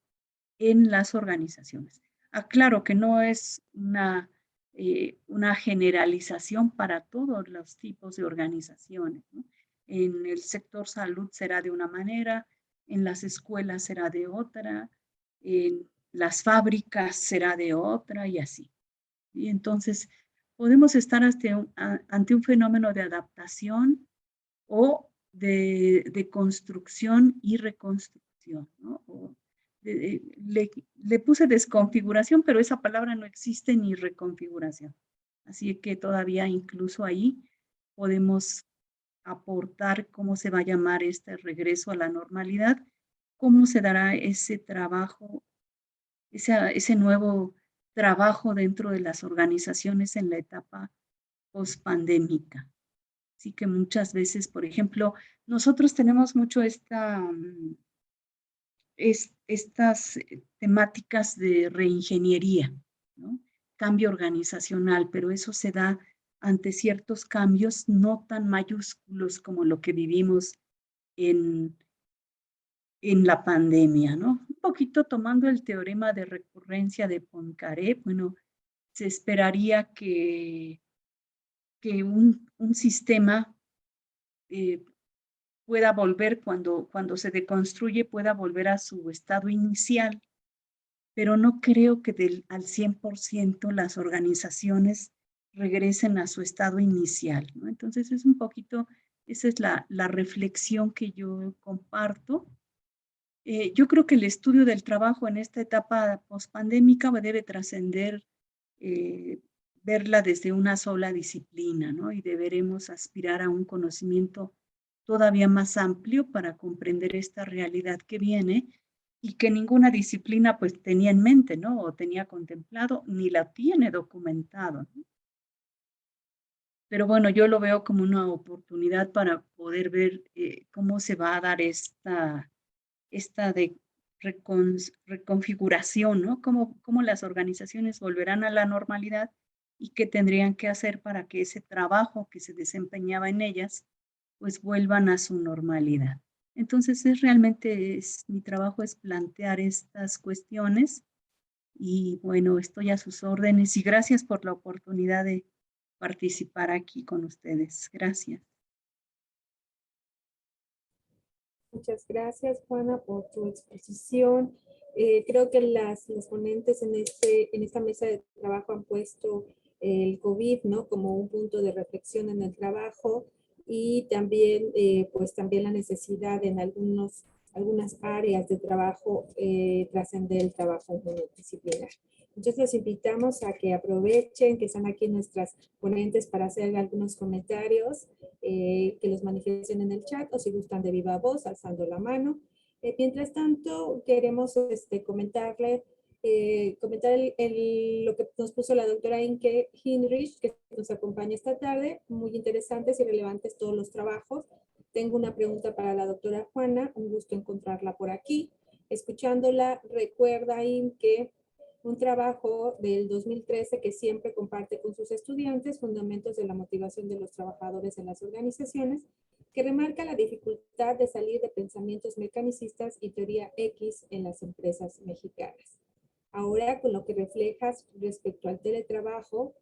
en las organizaciones. Aclaro que no es una generalización para todos los tipos de organizaciones, ¿no? En el sector salud será de una manera, en las escuelas será de otra, en las fábricas será de otra y así. Y entonces podemos estar ante un fenómeno de adaptación o de construcción y reconstrucción, ¿no? Le puse desconfiguración, pero esa palabra no existe, ni reconfiguración. Así que todavía incluso ahí podemos aportar cómo se va a llamar este regreso a la normalidad, cómo se dará ese trabajo, ese nuevo trabajo dentro de las organizaciones en la etapa pospandémica. Así que muchas veces, por ejemplo, nosotros tenemos mucho estas temáticas de reingeniería, ¿no? Cambio organizacional, pero eso se da ante ciertos cambios no tan mayúsculos como lo que vivimos en la pandemia, ¿no? Un poquito tomando el teorema de recurrencia de Poincaré, bueno, se esperaría que un sistema pueda volver, cuando se deconstruye, pueda volver a su estado inicial, pero no creo que al 100% las organizaciones regresen a su estado inicial, ¿no? Entonces es un poquito, esa es la reflexión que yo comparto. Yo creo que el estudio del trabajo en esta etapa pospandémica debe trascender, verla desde una sola disciplina, ¿no? Y deberemos aspirar a un conocimiento todavía más amplio para comprender esta realidad que viene y que ninguna disciplina pues tenía en mente, ¿no? O tenía contemplado, ni la tiene documentado, ¿no? Pero bueno, yo lo veo como una oportunidad para poder ver cómo se va a dar esta de reconfiguración, ¿no? Cómo las organizaciones volverán a la normalidad y qué tendrían que hacer para que ese trabajo que se desempeñaba en ellas, pues vuelvan a su normalidad. Entonces, mi trabajo es plantear estas cuestiones y bueno, estoy a sus órdenes y gracias por la oportunidad de participar aquí con ustedes. Gracias. Muchas gracias, Juana, por tu exposición. Creo que las ponentes en esta mesa de trabajo han puesto el COVID, ¿no? Como un punto de reflexión en el trabajo y también, pues también la necesidad en algunas áreas de trabajo trascender el trabajo multidisciplinar. Entonces los invitamos a que aprovechen que están aquí nuestras ponentes para hacer algunos comentarios, que los manifiesten en el chat o si gustan de viva voz, alzando la mano. Mientras tanto, queremos comentar lo que nos puso la doctora Inke Hinrich, que nos acompaña esta tarde. Muy interesantes y relevantes todos los trabajos. Tengo una pregunta para la doctora Juana, un gusto encontrarla por aquí. Escuchándola, recuerda Inke un trabajo del 2013 que siempre comparte con sus estudiantes, Fundamentos de la motivación de los trabajadores en las organizaciones, que remarca la dificultad de salir de pensamientos mecanicistas y teoría X en las empresas mexicanas. Ahora, con lo que reflejas respecto al teletrabajo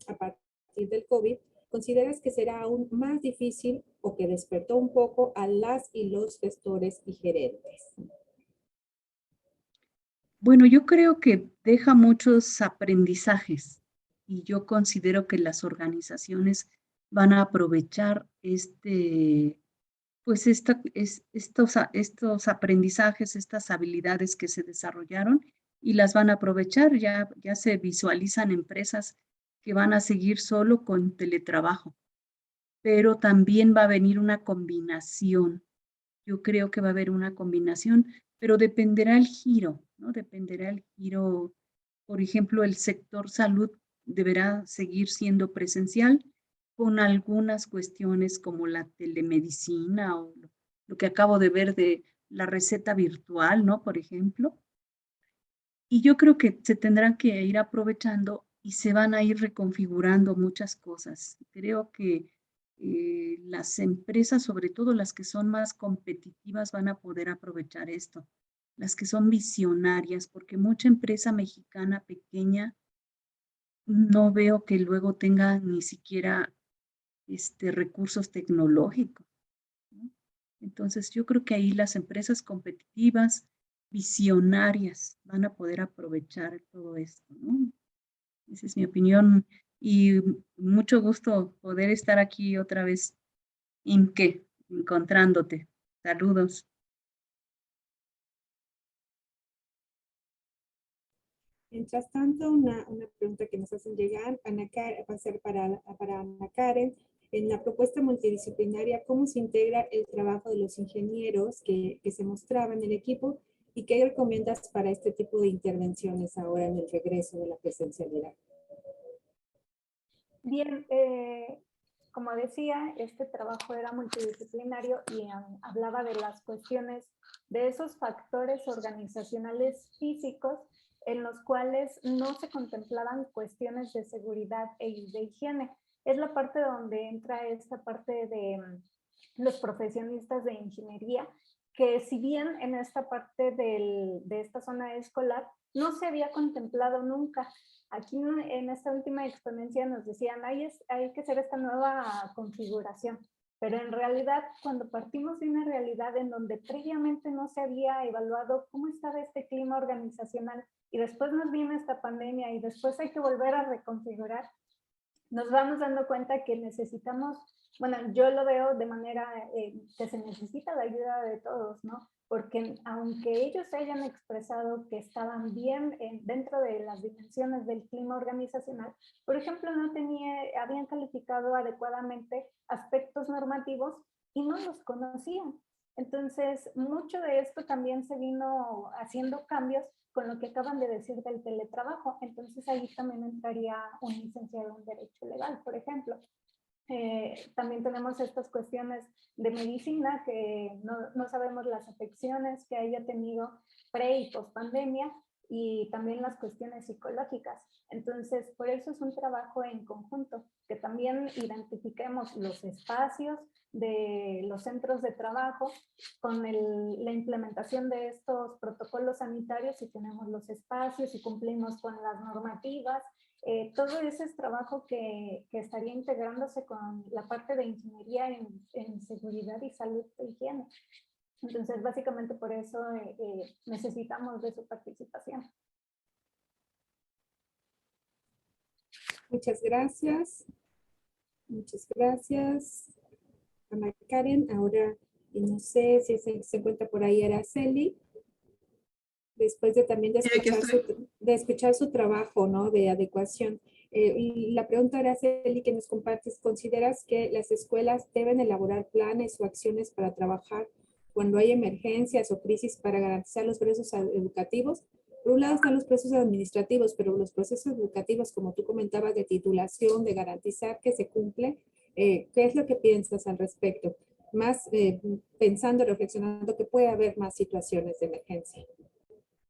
a partir del COVID, ¿consideras que será aún más difícil o que despertó un poco a las y los gestores y gerentes? Bueno, yo creo que deja muchos aprendizajes y yo considero que las organizaciones van a aprovechar estos aprendizajes, estas habilidades que se desarrollaron y las van a aprovechar. Ya se visualizan empresas que van a seguir solo con teletrabajo, pero también va a venir una combinación. Yo creo que va a haber una combinación, pero dependerá el giro, ¿no? Dependerá el giro. Por ejemplo, el sector salud deberá seguir siendo presencial con algunas cuestiones como la telemedicina o lo que acabo de ver de la receta virtual, ¿no? Por ejemplo. Y yo creo que se tendrán que ir aprovechando y se van a ir reconfigurando muchas cosas. Creo que las empresas, sobre todo las que son más competitivas, van a poder aprovechar esto. Las que son visionarias, porque mucha empresa mexicana pequeña no veo que luego tenga ni siquiera recursos tecnológicos, ¿no? Entonces yo creo que ahí las empresas competitivas, visionarias, van a poder aprovechar todo esto, ¿no? Esa es mi opinión y mucho gusto poder estar aquí otra vez, Imke, encontrándote. Saludos. Mientras tanto, una pregunta que nos hacen llegar, va a ser para Ana Karen. En la propuesta multidisciplinaria, ¿cómo se integra el trabajo de los ingenieros que se mostraba en el equipo y qué recomiendas para este tipo de intervenciones ahora en el regreso de la presencialidad? Bien, como decía, este trabajo era multidisciplinario y hablaba de las cuestiones, de esos factores organizacionales físicos en los cuales no se contemplaban cuestiones de seguridad y de higiene. Es la parte donde entra esta parte de los profesionistas de ingeniería, que si bien en esta parte de esta zona escolar no se había contemplado nunca. Aquí en esta última exponencia nos decían, hay que hacer esta nueva configuración, pero en realidad cuando partimos de una realidad en donde previamente no se había evaluado cómo estaba este clima organizacional y después nos vino esta pandemia y después hay que volver a reconfigurar, nos vamos dando cuenta que necesitamos, bueno, yo lo veo de manera que se necesita la ayuda de todos, ¿no? Porque aunque ellos hayan expresado que estaban bien dentro de las dimensiones del clima organizacional, por ejemplo, habían calificado adecuadamente aspectos normativos y no los conocían. Entonces, mucho de esto también se vino haciendo cambios con lo que acaban de decir del teletrabajo. Entonces, ahí también entraría un licenciado en Derecho Legal, por ejemplo. También tenemos estas cuestiones de medicina que no sabemos las afecciones que haya tenido pre y post pandemia y también las cuestiones psicológicas. Entonces, por eso es un trabajo en conjunto, que también identifiquemos los espacios de los centros de trabajo con la implementación de estos protocolos sanitarios, si tenemos los espacios y cumplimos con las normativas. Todo ese es trabajo que estaría integrándose con la parte de ingeniería en seguridad y salud e higiene. Entonces, básicamente por eso necesitamos de su participación. Muchas gracias. Muchas gracias. Ana Karen. Ahora, y no sé si se encuentra por ahí Araceli, después de también Sí, aquí estoy. de escuchar su trabajo, ¿no? De adecuación. Y la pregunta, Araceli, que nos compartes, ¿consideras que las escuelas deben elaborar planes o acciones para trabajar cuando hay emergencias o crisis para garantizar los procesos educativos? Por un lado están los procesos administrativos, pero los procesos educativos, como tú comentabas, de titulación, de garantizar que se cumple, ¿qué es lo que piensas al respecto? Más pensando, reflexionando que puede haber más situaciones de emergencia.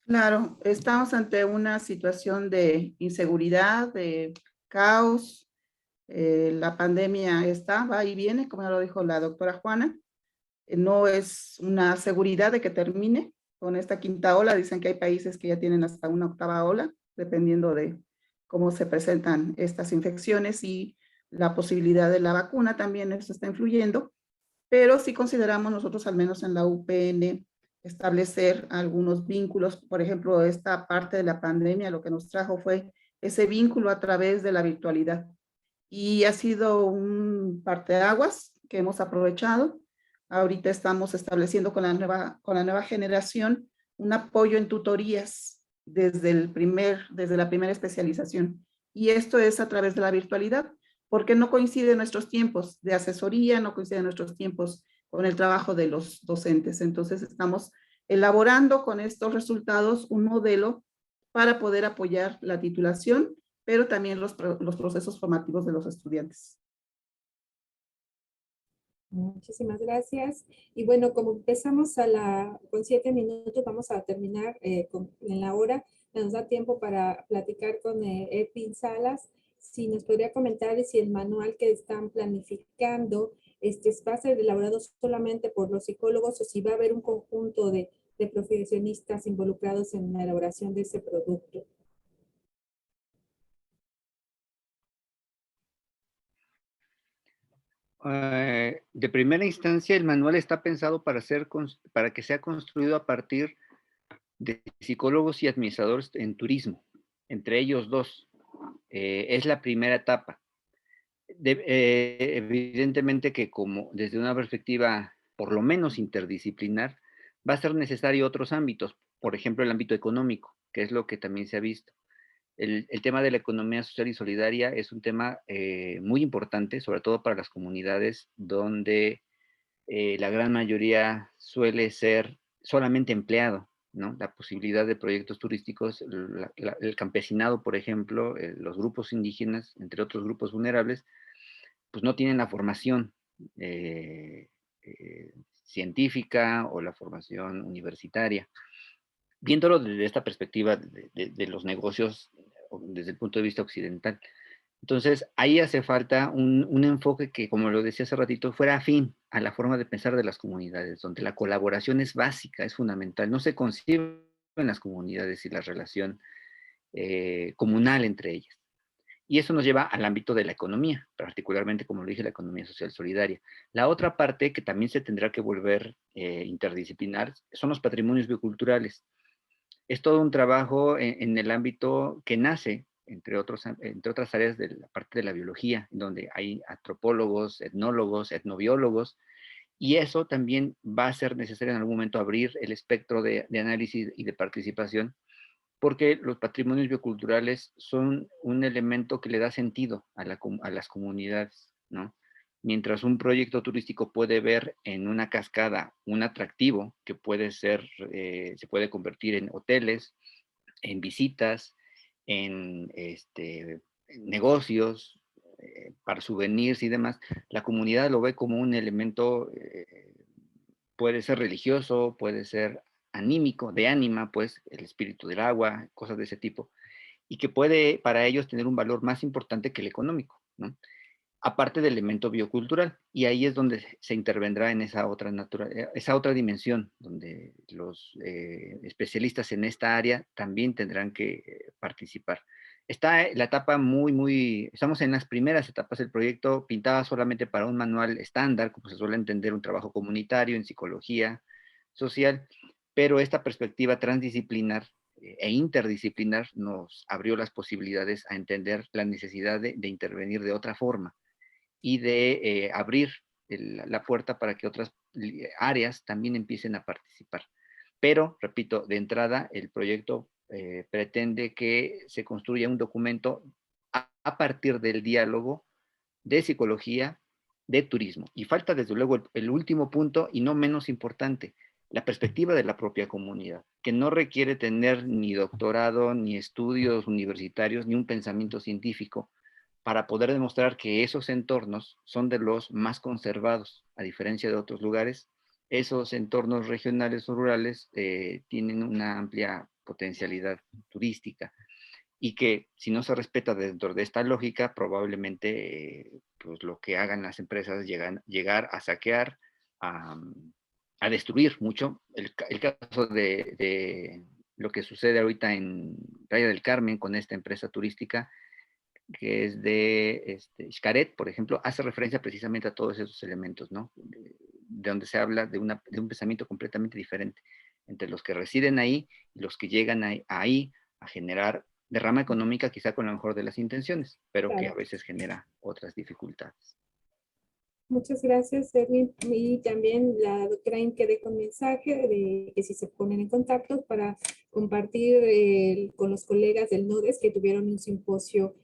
Claro, estamos ante una situación de inseguridad, de caos. La pandemia está, va y viene, como ya lo dijo la doctora Juana. No es una seguridad de que termine con esta quinta ola. Dicen que hay países que ya tienen hasta una octava ola, dependiendo de cómo se presentan estas infecciones y la posibilidad de la vacuna también eso está influyendo. Pero sí consideramos nosotros, al menos en la UPN, establecer algunos vínculos. Por ejemplo, esta parte de la pandemia lo que nos trajo fue ese vínculo a través de la virtualidad. Y ha sido un parteaguas que hemos aprovechado. Ahorita estamos estableciendo con la nueva generación un apoyo en tutorías desde la primera especialización. Y esto es a través de la virtualidad, porque no coinciden nuestros tiempos de asesoría, no coinciden nuestros tiempos con el trabajo de los docentes. Entonces estamos elaborando con estos resultados un modelo para poder apoyar la titulación, pero también los procesos formativos de los estudiantes. Muchísimas gracias. Y bueno, como empezamos con 7 minutos, vamos a terminar en la hora. Nos da tiempo para platicar con Edwin Salas. Si nos podría comentar si el manual que están planificando va a ser elaborado solamente por los psicólogos o si va a haber un conjunto de profesionistas involucrados en la elaboración de ese producto. De primera instancia, el manual está pensado para que sea construido a partir de psicólogos y administradores en turismo, entre ellos dos. Es la primera etapa. Evidentemente que como desde una perspectiva por lo menos interdisciplinar, va a ser necesario otros ámbitos, por ejemplo el ámbito económico, que es lo que también se ha visto. El tema de la economía social y solidaria es un tema muy importante, sobre todo para las comunidades donde la gran mayoría suele ser solamente empleado, ¿no? La posibilidad de proyectos turísticos, el campesinado, por ejemplo, los grupos indígenas, entre otros grupos vulnerables, pues no tienen la formación científica o la formación universitaria. Viéndolo desde esta perspectiva de los negocios, desde el punto de vista occidental. Entonces, ahí hace falta un enfoque que, como lo decía hace ratito, fuera afín a la forma de pensar de las comunidades, donde la colaboración es básica, es fundamental. No se conciben las comunidades y la relación comunal entre ellas. Y eso nos lleva al ámbito de la economía, particularmente, como lo dije, la economía social solidaria. La otra parte que también se tendrá que volver interdisciplinar son los patrimonios bioculturales. Es todo un trabajo en el ámbito que nace, entre otras áreas de la parte de la biología, donde hay antropólogos, etnólogos, etnobiólogos, y eso también va a ser necesario en algún momento abrir el espectro de análisis y de participación, porque los patrimonios bioculturales son un elemento que le da sentido a las comunidades, ¿no? Mientras un proyecto turístico puede ver en una cascada un atractivo que puede ser, se puede convertir en hoteles, en visitas, en negocios, para souvenirs y demás, la comunidad lo ve como un elemento, puede ser religioso, puede ser anímico, de ánima, pues, el espíritu del agua, cosas de ese tipo, y que puede para ellos tener un valor más importante que el económico, ¿no? Aparte del elemento biocultural, y ahí es donde se intervendrá en esa otra dimensión, donde los especialistas en esta área también tendrán que participar. Está la etapa estamos en las primeras etapas del proyecto, pintada solamente para un manual estándar, como se suele entender un trabajo comunitario en psicología social, pero esta perspectiva transdisciplinar e interdisciplinar nos abrió las posibilidades a entender la necesidad de intervenir de otra forma y de abrir la puerta para que otras áreas también empiecen a participar. Pero, repito, de entrada, el proyecto pretende que se construya un documento a partir del diálogo de psicología, de turismo. Y falta, desde luego, el último punto, y no menos importante, la perspectiva de la propia comunidad, que no requiere tener ni doctorado, ni estudios universitarios, ni un pensamiento científico, para poder demostrar que esos entornos son de los más conservados, a diferencia de otros lugares. Esos entornos regionales o rurales tienen una amplia potencialidad turística, y que si no se respeta dentro de esta lógica, probablemente pues lo que hagan las empresas es llegar a saquear, a destruir mucho. El caso de lo que sucede ahorita en Playa del Carmen con esta empresa turística, que es de Xcaret, por ejemplo, hace referencia precisamente a todos esos elementos, ¿no? De donde se habla de un pensamiento completamente diferente entre los que residen ahí y los que llegan ahí a generar derrama económica, quizá con la mejor de las intenciones, pero que a veces genera otras dificultades. Muchas gracias, Edwin. Y también la doctora quedé con mensaje de que si se ponen en contacto para compartir con los colegas del NODES que tuvieron un simposio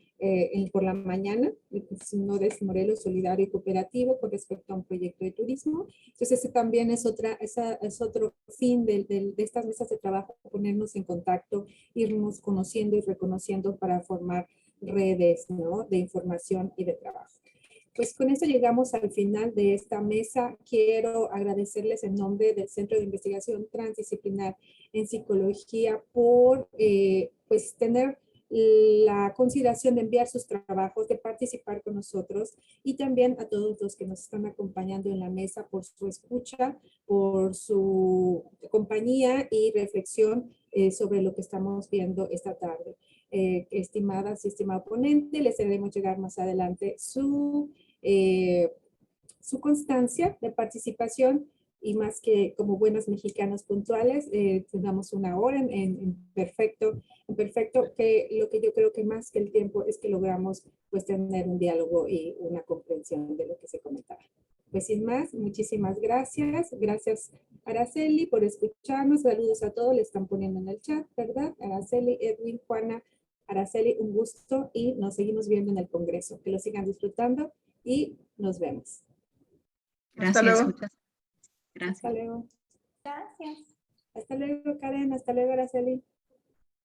por la mañana, el NODES Morelos Solidario y Cooperativo con respecto a un proyecto de turismo. Entonces ese también es otro fin de estas mesas de trabajo, ponernos en contacto, irnos conociendo y reconociendo para formar redes, ¿no?, de información y de trabajo. Pues con eso llegamos al final de esta mesa. Quiero agradecerles en nombre del Centro de Investigación Transdisciplinar en Psicología por pues tener la consideración de enviar sus trabajos, de participar con nosotros, y también a todos los que nos están acompañando en la mesa por su escucha, por su compañía y reflexión sobre lo que estamos viendo esta tarde. Estimadas y estimado ponente, les haremos llegar más adelante su constancia de participación, y más que como buenos mexicanos puntuales, tengamos una hora en perfecto, que lo que yo creo que más que el tiempo es que logramos pues tener un diálogo y una comprensión de lo que se comentaba. Pues sin más, muchísimas gracias. Gracias, Araceli, por escucharnos. Saludos a todos, le están poniendo en el chat, ¿verdad? Araceli, Edwin, Juana, Araceli, un gusto, y nos seguimos viendo en el Congreso. Que lo sigan disfrutando y nos vemos. Gracias. Hasta luego. Muchas gracias. Hasta luego. Gracias. Hasta luego, Karen. Hasta luego, Araceli.